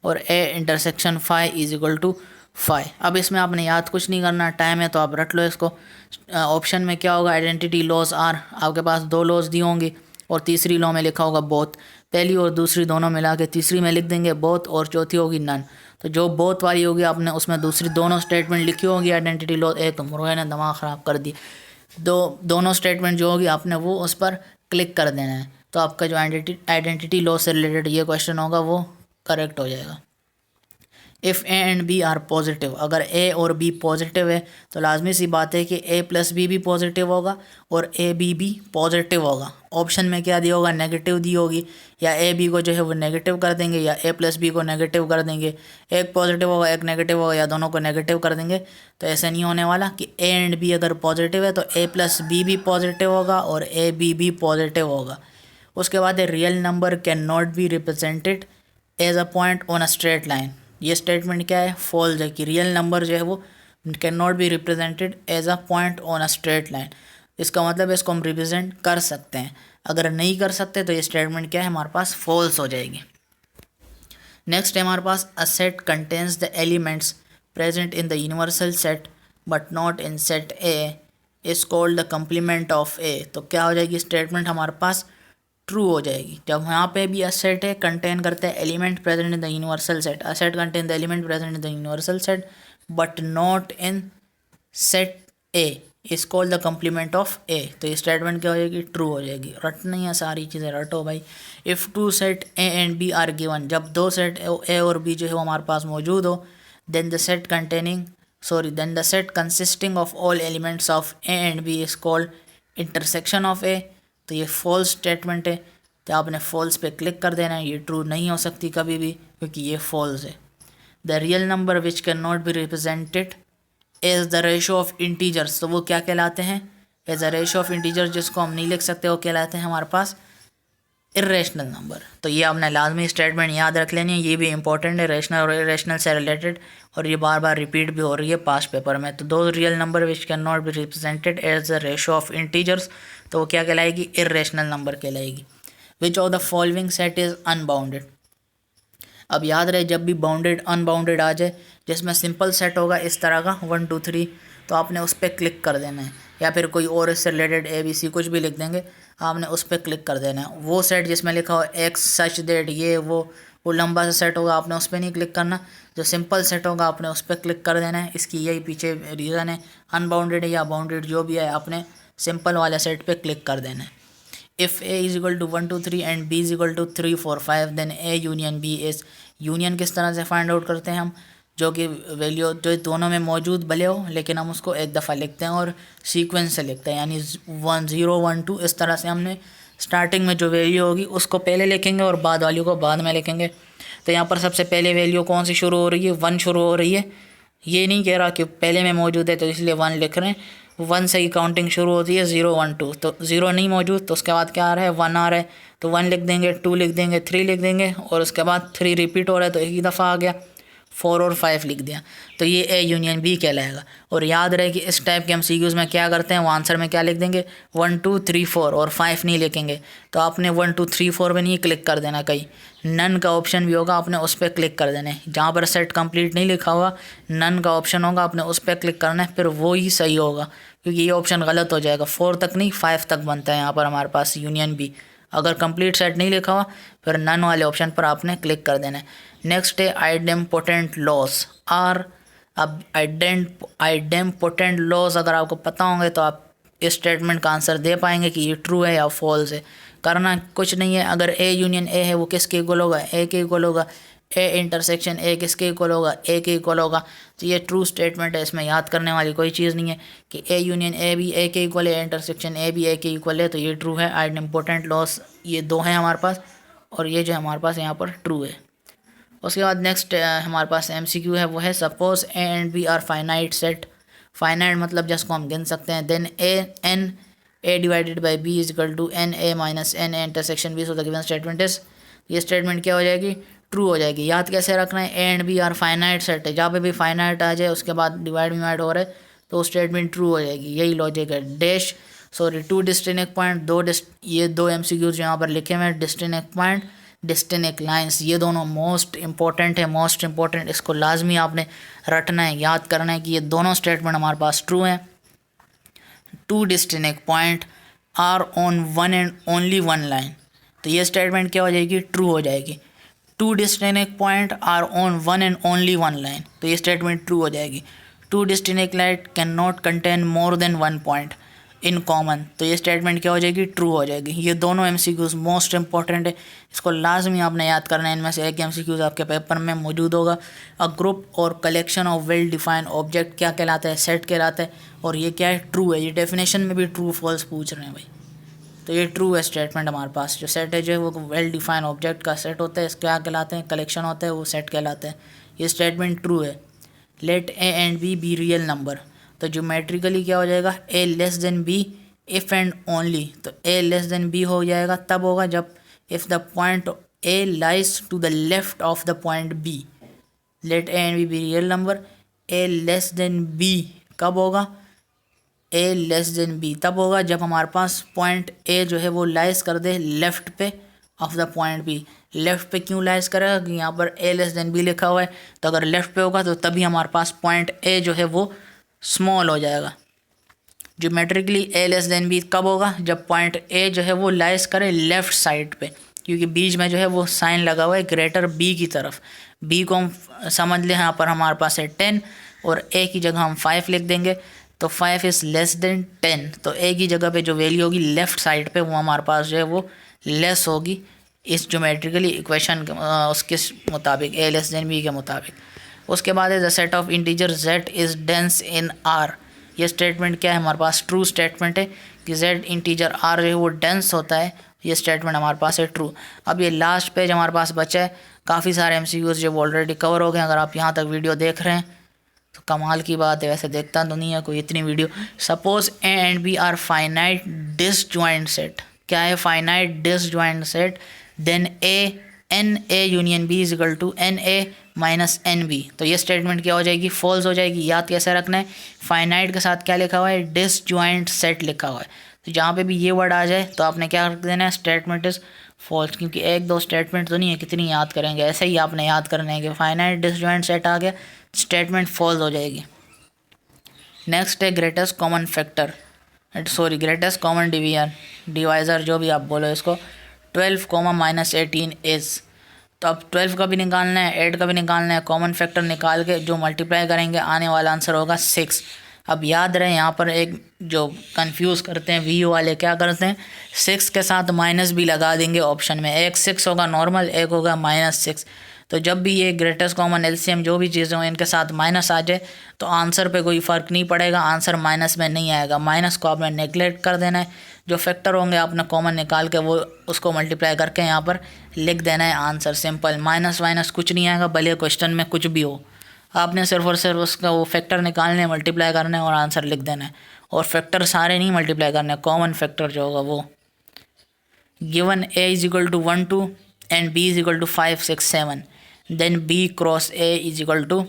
और A intersection phi is equal to phi. अब इसमें आपने याद कुछ नहीं करना, टाइम है तो आप रट लो इसको। ऑप्शन में क्या होगा, आइडेंटिटी लॉज आर, आपके पास 2 लॉज दी होंगी और तीसरी लॉ में लिखा होगा बोथ। पहली और दूसरी दोनों मिला के तीसरी में लिख देंगे बोथ, और चौथी होगी नन। तो जो बोथ वाली होगी आपने उसमें दूसरी दोनों स्टेटमेंट लिखी होगी आइडेंटिटी लॉज। तो मुर्गे ने दिमाग ख़राब कर दिया। दोनों स्टेटमेंट जो होगी आपने वो उस पर क्लिक कर देना है, तो आपका जो आइडेंटिटी लॉ से रिलेटेड ये क्वेश्चन होगा वो करेक्ट हो जाएगा। If A and B are positive, अगर ए और बी पॉजिटिव है तो लाजमी सी बात है कि ए प्लस बी भी पॉजिटिव होगा और ए बी भी पॉजिटिव होगा। ऑप्शन में क्या दिया होगा, नेगेटिव दी होगी, या ए बी को जो है वो नेगेटिव कर देंगे या ए प्लस बी को नेगेटिव कर देंगे, एक पॉजिटिव होगा एक नेगेटिव होगा या दोनों को नेगेटिव कर देंगे। तो ऐसा नहीं होने वाला कि ए एंड बी अगर पॉजिटिव है तो ए प्लस बी भी पॉजिटिव होगा और ए बी भी पॉजिटिव होगा। उसके बाद real number can not be represented as a point on a straight line. ये स्टेटमेंट क्या है, फॉल्स है कि रियल नंबर जो है वो can not be represented as a point on a straight line. इसका मतलब इसको हम रिप्रेजेंट कर सकते हैं, अगर नहीं कर सकते तो ये स्टेटमेंट क्या है हमारे पास फॉल्स हो जाएगी। नेक्स्ट है हमारे पास a set contains the elements present in the universal set but not in set A is called the complement of A. तो क्या हो जाएगी स्टेटमेंट हमारे पास ट्रू हो जाएगी। जब यहाँ पे भी असेट है कंटेन करते हैं element present in the universal set, a set contain the element present in the universal set but not in set A is called the complement of A. तो ये स्टेटमेंट क्या हो जाएगी, ट्रू हो जाएगी। रटनी है सारी चीज़ें, रटो भाई। If two set A and B are given, जब दो सेट ए और बी जो है वो हमारे पास मौजूद हो, then the set consisting of all elements of A and B is called intersection of A. तो ये फॉल्स स्टेटमेंट है, तो आपने फॉल्स पे क्लिक कर देना है। ये ट्रू नहीं हो सकती कभी भी क्योंकि ये फॉल्स है। The real number which can not be represented as the ratio of integers, तो वो क्या कहलाते हैं, as a ratio of integers जिसको हम नहीं लिख सकते वो कहलाते हैं हमारे पास इरेशनल नंबर। तो ये आपने लाजमी स्टेटमेंट याद रख लेनी है, ये भी इंपॉर्टेंट है रेशनल और इरेशनल से रिलेटेड, और ये बार बार रिपीट भी हो रही है पास्ट पेपर में। तो दो real number which can not be represented as the ratio of integers, तो वो क्या कहलाएगी, इरेशनल नंबर कहलाएगी। Which of the following set is unbounded. अब याद रहे जब भी बाउंडेड अनबाउंडेड आ जाए, जिसमें सिंपल सेट होगा इस तरह का 1 2 3, तो आपने उस पर क्लिक कर देना है, या फिर कोई और इससे रिलेटेड ABC कुछ भी लिख देंगे, आपने उस पर क्लिक कर देना है। वो सेट जिसमें लिखा हो एक्स सच डेट ये वो लंबा सा सेट होगा, आपने उस पर नहीं क्लिक करना। जो सिंपल सेट होगा आपने उस पर क्लिक कर देना है। इसकी यही पीछे रीज़न है, अनबाउंडेड या बाउंडेड जो भी है आपने सिंपल वाले सेट पे क्लिक कर देना है। If A is equal to 1 2 3 and B is equal to 3 4 5 then A union B is. Union किस तरह से फाइंड आउट करते हैं हम, जो कि वैल्यू जो दोनों में मौजूद भले हो लेकिन हम उसको एक दफ़ा लिखते हैं और सीक्वेंस से लिखते हैं, यानी 1 0 1 2 इस तरह से हमने स्टार्टिंग में जो वैल्यू होगी उसको पहले लिखेंगे और बाद वाली को बाद में लिखेंगे। तो यहाँ पर सबसे पहले वैल्यू कौन सी शुरू हो रही है, 1 शुरू हो रही है। ये नहीं कह रहा कि पहले में मौजूद है तो इसलिए 1 लिख रहे हैं, 1 से ही काउंटिंग शुरू होती है 0 1 2। तो 0 नहीं मौजूद तो उसके बाद क्या आ रहा है, 1 आ रहा है, तो 1 लिख देंगे, 2 लिख देंगे, 3 लिख देंगे, और उसके बाद 3 रिपीट हो रहा है तो एक ही दफ़ा आ गया, 4 और 5 लिख दिया, तो ये ए यूनियन बी कहलाएगा। और याद रहे कि इस टाइप के MCQs में क्या करते हैं, वो आंसर में क्या लिख देंगे, 1 2 3 4 और 5 नहीं लिखेंगे। तो आपने 1 2 3 4 में नहीं क्लिक कर देना, कहीं नन का ऑप्शन भी होगा आपने उस पर क्लिक कर देना है। जहाँ पर सेट कंप्लीट नहीं लिखा हुआ नन का ऑप्शन होगा आपने उस पर क्लिक करना है, फिर वो ही सही होगा, क्योंकि ये ऑप्शन गलत हो जाएगा। 4 तक नहीं 5 तक बनता है यहाँ पर हमारे पास यूनियन बी। अगर कंप्लीट सेट नहीं लिखा हुआ फिर नन वाले ऑप्शन पर आपने क्लिक कर देना है। नेक्स्ट है आइडेम्पोटेंट लॉस आर। अब आइडेम्पोटेंट लॉस अगर आपको पता होंगे तो आप इस स्टेटमेंट का आंसर दे पाएंगे कि ये ट्रू है या फॉल्स है। करना कुछ नहीं है, अगर ए यूनियन ए है वो किसके इक्वल होगा, ए के इक्वल होगा। ए इंटरसेक्शन ए किसके इक्वल होगा, ए के इक्वल होगा। तो ये ट्रू स्टेटमेंट है, इसमें याद करने वाली कोई चीज़ नहीं है कि ए यूनियन ए भी ए के इक्वल है, इंटरसेक्शन ए भी ए के इक्वल है, तो ये ट्रू है। आइडेम्पोटेंट लॉस ये दो हैं हमारे पास, और ये जो हमारे पास यहाँ पर ट्रू है। उसके बाद नेक्स्ट हमारे पास MCQ है, वो है suppose A and B are finite set. Finite मतलब जिसको हम गिन सकते हैं। Then A divided by B is equal to n A minus n A intersection B, so the given statement is. ये स्टेटमेंट क्या हो जाएगी, ट्रू हो जाएगी। याद कैसे रखना है, A and B are finite set है, जहाँ पे भी फाइनाइट आ जाए उसके बाद डिवाइड हो रहा है तो स्टेटमेंट ट्रू हो जाएगी। यही लॉजिक है। डैश सॉरी 2 डिस्टिंक्ट पॉइंट, ये दो MCQs यहाँ पर लिखे हुए हैं, डिस्टिंक्ट पॉइंट डिस्टिंक्ट लाइंस, ये दोनों मोस्ट इंपॉर्टेंट है, मोस्ट इंपॉर्टेंट। इसको लाजमी आपने रटना है, याद करना है कि ये दोनों स्टेटमेंट हमारे पास ट्रू हैं। 2 distinct point are on one and only one line, तो ये स्टेटमेंट क्या हो जाएगी, ट्रू हो जाएगी। 2 distinct point are on one and only one line, तो ये स्टेटमेंट ट्रू हो जाएगी। 2 distinct line can not contain more than 1 point, in common, तो ये स्टेटमेंट क्या हो जाएगी, ट्रू हो जाएगी। ये दोनों एमसीक्यूज मोस्ट इंपॉर्टेंट है, इसको लाजमी आपने याद करना है। इनमें से एक एमसीक्यूज आपके पेपर में मौजूद होगा। अ ग्रुप और collection of well defined object क्या कहलाता है, सेट कहलाता है। और ये क्या है, ट्रू है। ये डेफिनेशन में भी ट्रू फॉल्स पूछ रहे हैं भाई, तो ये ट्रू है स्टेटमेंट हमारे पास। जो सेट है जो है वो वेल डिफाइंड ऑब्जेक्ट का सेट होता है, इसको क्या कहलाते हैं, कलेक्शन होता है, वो सेट कहलाता है। ये स्टेटमेंट ट्रू है। Let A and B real number, तो ज्योमेट्रिकली क्या हो जाएगा, A less than B if and only. तो ए लेस देन बी हो जाएगा तब होगा जब if the point A lies to the left of the point B. Let A and B real number, A less than B कब होगा, ए less than B तब होगा जब हमारे पास पॉइंट ए जो है वो लाइज कर दे लेफ़्ट पे of the point B. Left पे क्यों लाइज करेगा, कि यहाँ पर ए लेस देन बी लिखा हुआ है, तो अगर लेफ़्ट पे होगा तो तभी हमारे पास पॉइंट ए जो है वो स्मॉल हो जाएगा। ज्योमेट्रिकली ए लेस देन बी कब होगा, जब पॉइंट ए जो है वो लाइज करे लेफ़्ट साइड पे, क्योंकि बीच में जो है वो साइन लगा हुआ है ग्रेटर बी की तरफ। बी को हम समझ लें, यहाँ पर हमारे पास है 10 और ए की जगह हम 5 लिख देंगे, तो 5 इज़ लेस देन 10। तो ए की जगह पे जो वैल्यू होगी लेफ़्ट साइड पे वो हमारे पास जो है वो लेस होगी इस ज्योमेट्रिकली इक्वेशन उसके मुताबिक, ए लेस देन बी के मुताबिक। उसके बाद है the set of integer z is dense in are. ये स्टेटमेंट क्या है, हमारे पास ट्रू स्टेटमेंट है कि z इंटीजर r जो है वो डेंस होता है। ये स्टेटमेंट हमारे पास है ट्रू। अब ये लास्ट पेज हमारे पास बचा है, काफ़ी सारे MCQs जो ऑलरेडी कवर हो गए। अगर आप यहाँ तक वीडियो देख रहे हैं तो कमाल की बात है, वैसे देखता तो नहीं है कोई इतनी video. Suppose A and B are finite disjoint set. क्या है, finite disjoint set, then A n A union B is equal to n A minus n B. तो ये स्टेटमेंट क्या हो जाएगी, फॉल्स हो जाएगी। याद कैसे रखना है, फाइनाइट के साथ क्या लिखा हुआ है, डिसजॉइंट सेट लिखा हुआ है। तो जहाँ पे भी ये वर्ड आ जाए तो आपने क्या रख देना है, स्टेटमेंट इज फॉल्स। क्योंकि एक दो स्टेटमेंट तो नहीं है, कितनी याद करेंगे, ऐसे ही आपने याद करना है कि फाइनाइट डिसजॉइंट सेट आ गया, स्टेटमेंट फॉल्स हो जाएगी। नेक्स्ट है greatest common factor, sorry greatest common divisor जो भी आप बोलो इसको। 12, -18 इज़, तो अब 12 का भी निकालना है, 8 का भी निकालना है। कॉमन फैक्टर निकाल के जो मल्टीप्लाई करेंगे आने वाला आंसर होगा 6। अब याद रहे यहाँ पर एक जो कंफ्यूज करते हैं वी वाले, क्या करते हैं, 6 के साथ माइनस भी लगा देंगे ऑप्शन में। एक 6 होगा नॉर्मल, एक होगा -6। तो जब भी ये ग्रेटेस्ट कॉमन एलसीएम जो भी चीज़ें हों इनके साथ माइनस आ जाए तो आंसर पे कोई फ़र्क नहीं पड़ेगा, आंसर माइनस में नहीं आएगा। माइनस को आपने नेगलेक्ट कर देना है, जो फैक्टर होंगे आपने कॉमन निकाल के वो उसको मल्टीप्लाई करके यहाँ पर लिख देना है आंसर। सिंपल, माइनस वाइनस कुछ नहीं आएगा, भले क्वेश्चन में कुछ भी हो, आपने सिर्फ और सिर्फ उसका वो फैक्टर निकालने, मल्टीप्लाई करना है और आंसर लिख देना है। और फैक्टर सारे नहीं मल्टीप्लाई करने, कॉमन फैक्टर जो होगा वो। Given a is equal to 1 2 and b is equal to 5 6 7, then b cross a is equal to.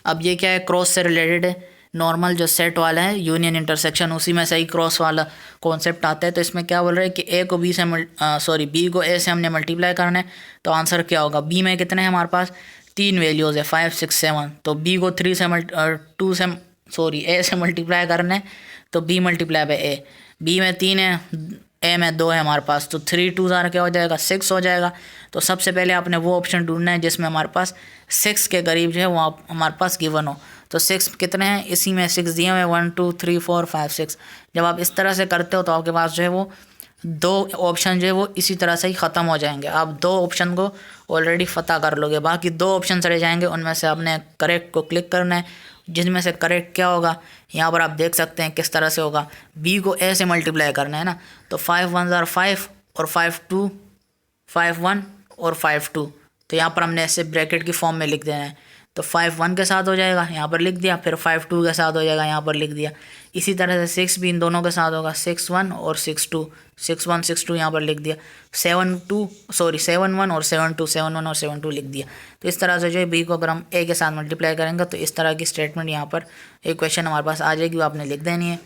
अब ये क्या है, क्रॉस से रिलेटेड है। नॉर्मल जो सेट वाला है यूनियन इंटरसेक्शन, उसी में से ही क्रॉस वाला कॉन्सेप्ट आता है। तो इसमें क्या बोल रहे हैं कि a को b से b को a से हमने मल्टीप्लाई करना है, तो आंसर क्या होगा। b में कितने हैं हमारे पास, 3 वैल्यूज़ है 5 6 7। तो b को 3 से a से मल्टीप्लाई करना है, तो b multiply by a। b में 3 है, a में 2 है हमारे पास, तो 3 2 ज़ार क्या हो जाएगा, 6 हो जाएगा। तो सबसे पहले आपने वो ऑप्शन ढूंढना है जिसमें हमारे पास 6 के करीब जो है वो हमारे पास गिवन हो। तो 6 कितने हैं, इसी में 6 दिए हुए 1 2 3 4 5 6। जब आप इस तरह से करते हो तो आपके पास जो है वो 2 ऑप्शन जो है वो इसी तरह से ही ख़त्म हो जाएंगे। आप 2 ऑप्शन को ऑलरेडी फ़तह कर लोगे, बाकी 2 ऑप्शन रह जाएंगे, उनमें से आपने करेक्ट को क्लिक करना है। जिनमें से करेक्ट क्या होगा, यहाँ पर आप देख सकते हैं किस तरह से होगा। b को a से मल्टीप्लाई करना है ना, तो 5 1 ज़ार 5 और 5 2 5 1 और 5 2। तो यहाँ पर हमने ऐसे ब्रैकेट की फॉर्म में लिख देना है। तो 5 1 के साथ हो जाएगा, यहाँ पर लिख दिया, फिर 5 2 के साथ हो जाएगा, यहाँ पर लिख दिया। इसी तरह से 6 भी इन दोनों के साथ होगा, 6 1 और 6 2, 6 1 6 2 यहाँ पर लिख दिया। 7 1 और 7 2, 7 1 और 7 2 लिख दिया। तो इस तरह से जो है b को अगर हम a के साथ मल्टीप्लाई करेंगे तो इस तरह की स्टेटमेंट यहाँ पर एक क्वेश्चन हमारे पास आ जाएगी, वो आपने लिख देनी है।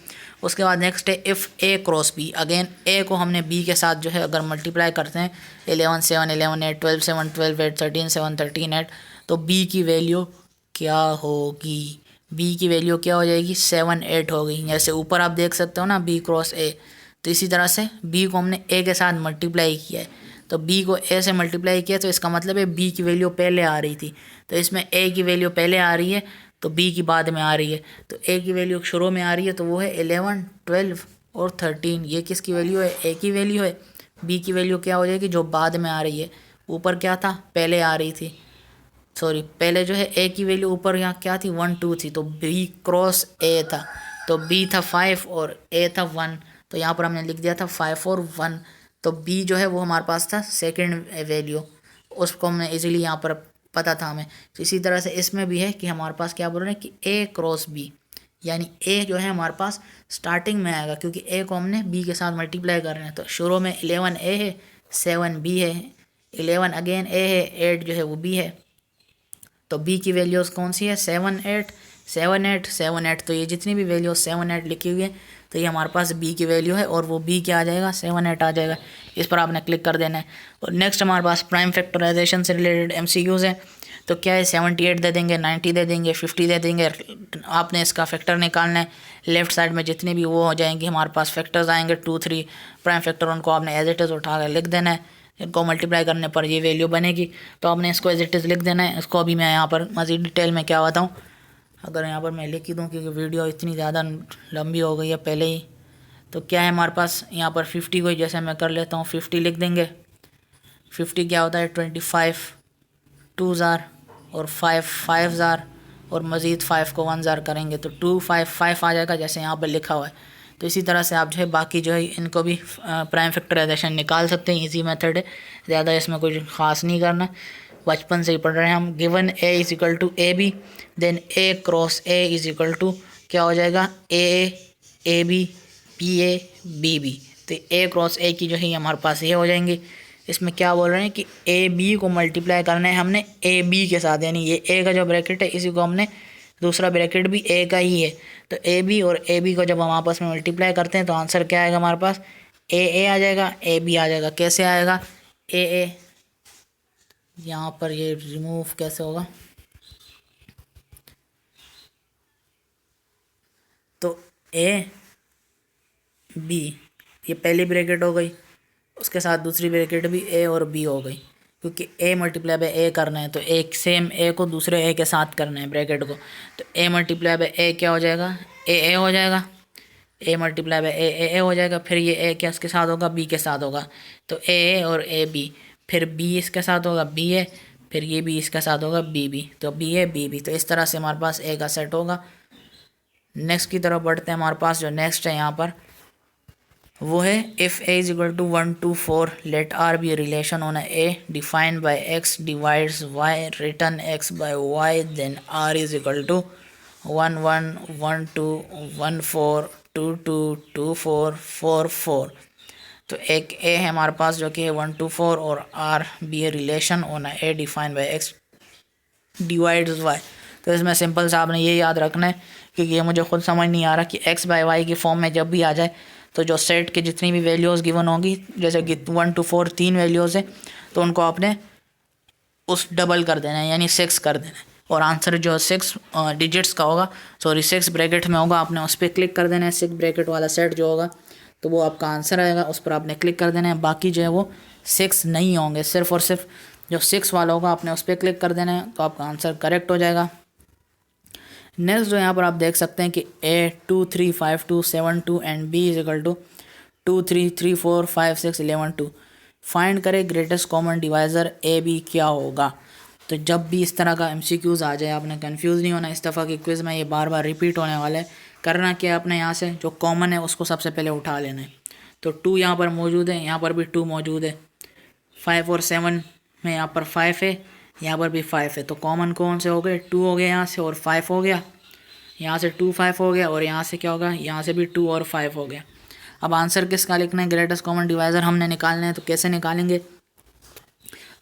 उसके बाद नेक्स्ट है if a cross b। Again a को हमने b के साथ जो है अगर मल्टीप्लाई करते हैं 11 7 11 8 12 7 12 8 13 7 13 8, तो b की वैल्यू क्या होगी, b की वैल्यू क्या हो जाएगी, 7 8 हो गई। जैसे ऊपर आप देख सकते हो ना b क्रॉस a, तो इसी तरह से b को हमने a के साथ मल्टीप्लाई किया है, तो b को a से मल्टीप्लाई किया, तो इसका मतलब है b की वैल्यू पहले आ रही थी, तो इसमें a की वैल्यू पहले आ रही है, तो बी की बाद में आ रही है, तो ए की वैल्यू शुरू में आ रही है, तो वो है 11, 12 और 13। ये किसकी वैल्यू है? ए की वैल्यू है। बी की वैल्यू क्या हो जाएगी? जो बाद में आ रही है। ऊपर क्या था? पहले आ रही थी, सॉरी पहले जो है ए की वैल्यू ऊपर यहाँ क्या थी? 1 2 थी, तो बी क्रॉस ए था, तो बी था 5 और ए था 1, तो यहाँ पर हमने लिख दिया था 5 और 1। तो बी जो है वो हमारे पास था सेकंड वैल्यू, उसको हमने इजीली यहाँ पर पता था हमें। तो इसी तरह से इसमें भी है कि हमारे पास क्या बोल रहे हैं कि ए क्रॉस बी, यानी ए जो है हमारे पास स्टार्टिंग में आएगा, क्योंकि ए को हमने बी के साथ मल्टीप्लाई कर रहे हैं। तो शुरू में 11 ए है, 7 बी है, 11 अगेन ए है, 8 जो है वो बी है। तो बी की वैल्यूज़ कौन सी है? 7 8 7 8 7 8। तो ये जितनी भी वैल्यू 7 8 लिखी हुई है, तो ये हमारे पास बी की वैल्यू है, और वो बी क्या आ जाएगा? 7 8 आ जाएगा। इस पर आपने क्लिक कर देना है। और नेक्स्ट हमारे पास प्राइम फैक्टराइजेशन से रिलेटेड MCQs है। तो क्या है? 78 दे देंगे, 90 दे देंगे, 50 दे देंगे। आपने इसका फैक्टर निकालना है। लेफ्ट साइड में जितनी भी वो हो जाएंगी हमारे पास फैक्टर्स आएंगे 2 3 प्राइम फैक्टर, उनको आपने एज इट इज़ उठा कर लिख देना है। इनको मल्टीप्लाई करने पर ये वैल्यू बनेगी, तो आपने इसको एज इट इज़ लिख देना है। इसको अभी मैं यहाँ पर मज़ीद डिटेल में क्या बताऊँ, अगर यहाँ पर मैं लिख ही दूँ, क्योंकि वीडियो इतनी ज़्यादा लंबी हो गई है पहले ही। तो क्या है हमारे पास यहाँ पर 50 को जैसे मैं कर लेता हूँ, 50 लिख देंगे। 50 क्या होता है? 25 2 ज़ार और 5 5 ज़ार, और मज़ीद 5 को 1 ज़ार करेंगे तो 2 5 5 आ जाएगा, जैसे यहाँ पर लिखा हुआ है। तो इसी तरह से आप जो है बाकी जो है इनको भी प्राइम फैक्टराइजेशन निकाल सकते हैं। इजी मेथड है, ज़्यादा इसमें कुछ ख़ास नहीं करना, बचपन से ही पढ़ रहे हैं हम। Given A is equal to A B, then A cross A is equal to क्या हो जाएगा? A B B B. तो ए क्रॉस ए की जो है हमारे पास ये हो जाएंगे। इसमें क्या बोल रहे हैं कि ए बी को मल्टीप्लाई करना है हमने ए बी के साथ, यानी ये ए का जो ब्रैकेट है इसी को हमने, दूसरा ब्रैकेट भी ए का ही है, तो ए बी और ए बी को जब हम आपस में मल्टीप्लाई करते हैं तो आंसर क्या आएगा हमारे पास? ए आ जाएगा, ए बी आ जाएगा। कैसे आएगा? ए यहाँ पर ये रिमूव कैसे होगा? तो ए बी, ये पहली ब्रैकेट हो गई, उसके साथ दूसरी ब्रैकेट भी ए और बी हो गई, क्योंकि ए मल्टीप्लाई बाय ए करना है, तो एक सेम ए को दूसरे ए के साथ करना है ब्रैकेट को। तो ए मल्टीप्लाई बाय ए क्या हो जाएगा? ए हो जाएगा। ए मल्टीप्लाई बाय ए हो जाएगा। फिर ये ए क्या इसके साथ होगा? बी के साथ होगा, तो ए और ए बी। फिर बी इसके साथ होगा, बी ए, फिर ये भी इसके साथ होगा, बी बी, तो बी ए बी बी। तो इस तरह से हमारे पास ए का सेट होगा। नेक्स्ट की तरफ बढ़ते हैं। हमारे पास जो नेक्स्ट है यहाँ पर वो है if A is equal to 1 2 4 let R be relation on A defined by x divides y return x by y, then R is equal to 1 1 1 2 1 4 2 2 2 4 4 4। तो एक ए है हमारे पास जो कि है 1 2 4, और R be a relation on A defined by x divides y. तो इसमें सिंपल सा आपने ये याद रखना है, क्योंकि ये मुझे खुद समझ नहीं आ रहा कि एक्स बाय वाई की फॉर्म में जब भी आ जाए तो जो सेट के जितनी भी वैल्यूज़ गिवन होंगी, जैसे कि 1 2 4 3 वैल्यूज़ है, तो उनको आपने उस डबल कर देना है, यानी 6 कर देना है, और आंसर जो 6 डिजिट्स का होगा, सॉरी 6 ब्रैकेट में होगा, आपने उस पर क्लिक कर देना है। 6 ब्रैकेट वाला सेट जो होगा तो वो आपका आंसर आएगा, उस पर आपने क्लिक कर देना है। बाकी जो है वो 6 नहीं होंगे, सिर्फ और सिर्फ जो 6 वाला होगा आपने उस पर क्लिक कर देना है, तो आपका आंसर करेक्ट हो जाएगा। नेक्स्ट जो यहाँ पर आप देख सकते हैं कि A 2 3 5 2 7 2 and B is equal to 2 3 3 4 5 6 11 2। Find करें greatest common divisor A B क्या होगा। तो जब भी इस तरह का MCQs आ जाए आपने कंफ्यूज नहीं होना। इस दफ़ा की क्विज़ में ये बार बार रिपीट होने वाला है। करना क्या आपने, यहाँ से जो कॉमन है उसको सबसे पहले उठा लेना है। तो 2 यहाँ पर मौजूद है, यहाँ पर भी 2 मौजूद है, 5 और 7 में यहाँ पर 5 है, यहाँ पर भी 5 है। तो कॉमन कौन से हो गए? 2 हो गया यहाँ से, और 5 हो गया, यहाँ से 2 5 हो गया, और यहाँ से क्या होगा? यहाँ से भी 2 और 5 हो गया। अब आंसर किसका लिखना है? ग्रेटेस्ट कॉमन डिवाइज़र हमने निकालना है। तो कैसे निकालेंगे?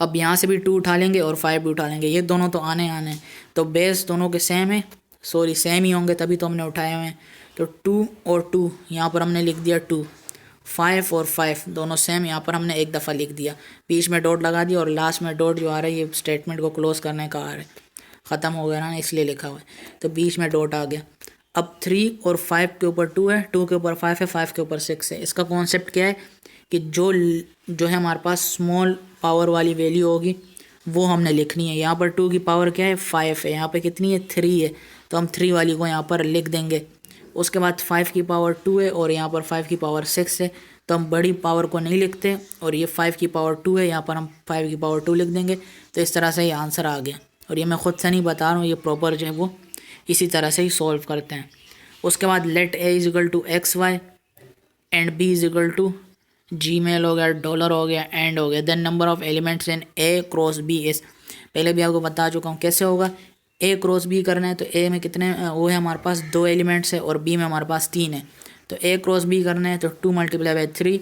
अब यहाँ से भी 2 उठा लेंगे और 5 भी उठा लेंगे, ये दोनों तो आने हैं। तो बेस दोनों के सेम है, सॉरी सेम ही होंगे, तभी तो हमने उठाए हुए हैं। तो 2 और 2 यहाँ पर हमने लिख दिया 2, 5 और 5 दोनों सेम, यहाँ पर हमने एक दफ़ा लिख दिया, बीच में डॉट लगा दिया, और लास्ट में डॉट जो आ रहा है ये स्टेटमेंट को क्लोज करने का आ रहा है, ख़त्म हो गया ना, इसलिए लिखा हुआ है, तो बीच में डॉट आ गया। अब 3 और 5 के ऊपर 2 है, 2 के ऊपर 5 है, 5 के ऊपर 6 है। इसका कॉन्सेप्ट क्या है कि जो है हमारे पास स्मॉल पावर वाली वैल्यू होगी वो हमने लिखनी है। यहाँ पर 2 की पावर क्या है 5 है, यहाँ पे कितनी है 3 है, तो हम 3 वाली को यहाँ पर लिख देंगे। उसके बाद 5 की पावर 2 है और यहाँ पर 5 की पावर 6 है, तो हम बड़ी पावर को नहीं लिखते और ये 5 की पावर 2 है, यहाँ पर हम 5 की पावर 2 लिख देंगे। तो इस तरह से ये आंसर आ गया। और ये मैं ख़ुद से नहीं बता रहा हूँ, ये प्रॉपर जो है वो इसी तरह से ही सॉल्व करते हैं। उसके बाद let A is equal to x y and B is equal to Gmail हो गया, डॉलर हो गया, एंड हो गया। Then number of elements in A cross B is, पहले भी आपको बता चुका हूँ कैसे होगा। ए क्रॉस बी करना है तो ए में कितने वो है हमारे पास 2 एलिमेंट्स है और बी में हमारे पास 3 है। तो ए क्रॉस बी करना है तो 2 × 3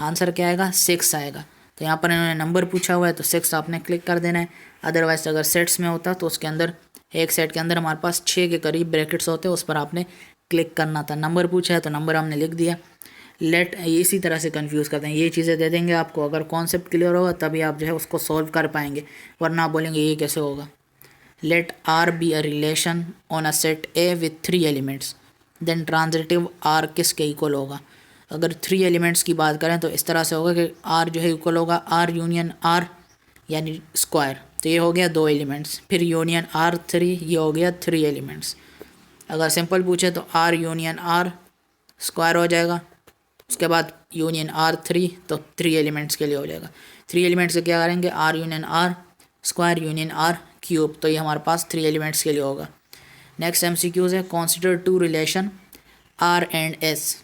आंसर क्या आएगा 6 आएगा। तो यहाँ पर इन्होंने नंबर पूछा हुआ है तो 6 आपने क्लिक कर देना है। अदरवाइज अगर सेट्स में होता तो उसके अंदर एक सेट के अंदर हमारे पास 6 के करीब ब्रैकेट्स होते, उस पर आपने क्लिक करना था। नंबर पूछा है तो नंबर हमने लिख दिया। लेट इसी तरह से कंफ्यूज करते हैं, ये चीज़ें दे देंगे आपको, अगर कॉन्सेप्ट क्लियर होगा तभी आप जो है उसको सॉल्व कर पाएंगे, वरना आप बोलेंगे ये कैसे होगा। Let R be a relation on a set A with 3 elements, then transitive R किसके इक्वल होगा। अगर 3 एलिमेंट्स की बात करें तो इस तरह से होगा कि आर जो है इक्वल होगा आर यूनियन आर यानी स्क्वायर, तो ये हो गया 2 एलिमेंट्स, फिर यूनियन आर 3, ये हो गया 3 एलिमेंट्स। अगर सिंपल पूछे तो आर यूनियन आर स्क्वायर हो जाएगा, उसके बाद यूनियन आर 3, तो 3 एलिमेंट्स के लिए हो जाएगा। 3 एलिमेंट्स से क्या करेंगे R union R square union R cube, तो ये हमारे पास 3 एलिमेंट्स के लिए होगा। नेक्स्ट MCQs है consider 2 relation R and S,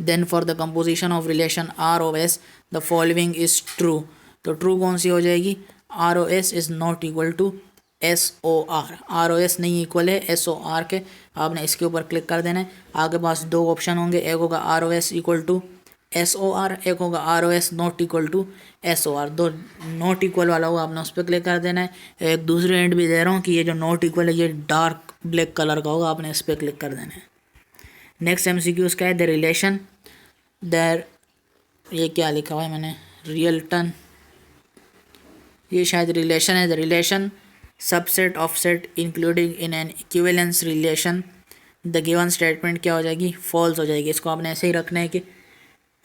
then for the composition of relation R o S the following is true. तो ट्रू कौन सी हो जाएगी, R o S is not equal to S o R, R o S नहीं equal है S o R के, आपने इसके ऊपर क्लिक कर देना है। आपके पास 2 ऑप्शन होंगे, एक होगा R o S equal to S o R, एक होगा R o S not equal to S o R. 2 not equal वाला होगा, आपने उस पर क्लिक कर देना है। एक दूसरे एंड भी दे रहा हूँ कि ये जो नॉट इक्वल है ये डार्क ब्लैक कलर का होगा, आपने इस पर क्लिक कर देना है। नेक्स्ट MCQs क्या है, द रिलेशन देर, ये क्या लिखा हुआ है मैंने रियल टन, ये शायद रिलेशन है। The relation subset offset including in an equivalence relation, the given statement क्या हो जाएगी फॉल्स हो जाएगी। इसको आपने ऐसे ही रखना है कि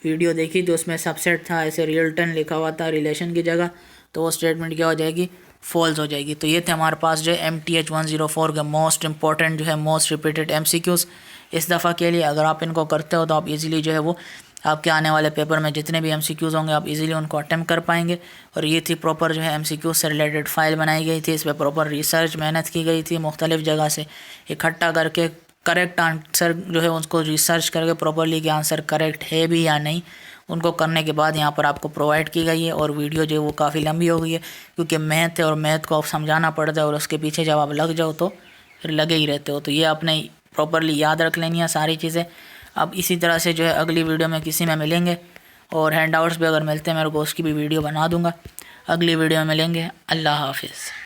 वीडियो देखी तो उसमें सबसेट था, ऐसे रियल टन लिखा हुआ था रिलेशन की जगह, तो वो स्टेटमेंट क्या हो जाएगी फॉल्स हो जाएगी। तो ये थे हमारे पास जो है MTH 104 के मोस्ट इंपॉर्टेंट जो है मोस्ट रिपीटेड MCQs इस दफ़ा के लिए। अगर आप इनको करते हो तो आप इजीली जो है वो आपके आने वाले पेपर में जितने भी MCQs होंगे आप इजीली उनको अटेम्प्ट कर पाएंगे। और ये थी प्रॉपर जो है MCQ से रिलेटेड फाइल बनाई गई थी, इस पर प्रॉपर रिसर्च मेहनत की गई थी, मुख्तलिफ जगह से इकट्ठा करके करेक्ट आंसर जो है उसको रिसर्च करके प्रॉपरली कि आंसर करेक्ट है भी या नहीं, उनको करने के बाद यहाँ पर आपको प्रोवाइड की गई है। और वीडियो जो है वो काफ़ी लंबी हो गई है क्योंकि मैथ है और मैथ को आप समझाना पड़ता है और उसके पीछे जब आप लग जाओ तो फिर लगे ही रहते हो। तो ये आपने प्रॉपरली याद रख लेनी है सारी चीज़ें। अब इसी तरह से जो है अगली वीडियो में किसी में मिलेंगे और हैंड आउट्स भी अगर मिलते हैं मेरे को उसकी भी वीडियो बना दूँगा। अगली वीडियो में मिलेंगे। अल्लाह हाफिज़।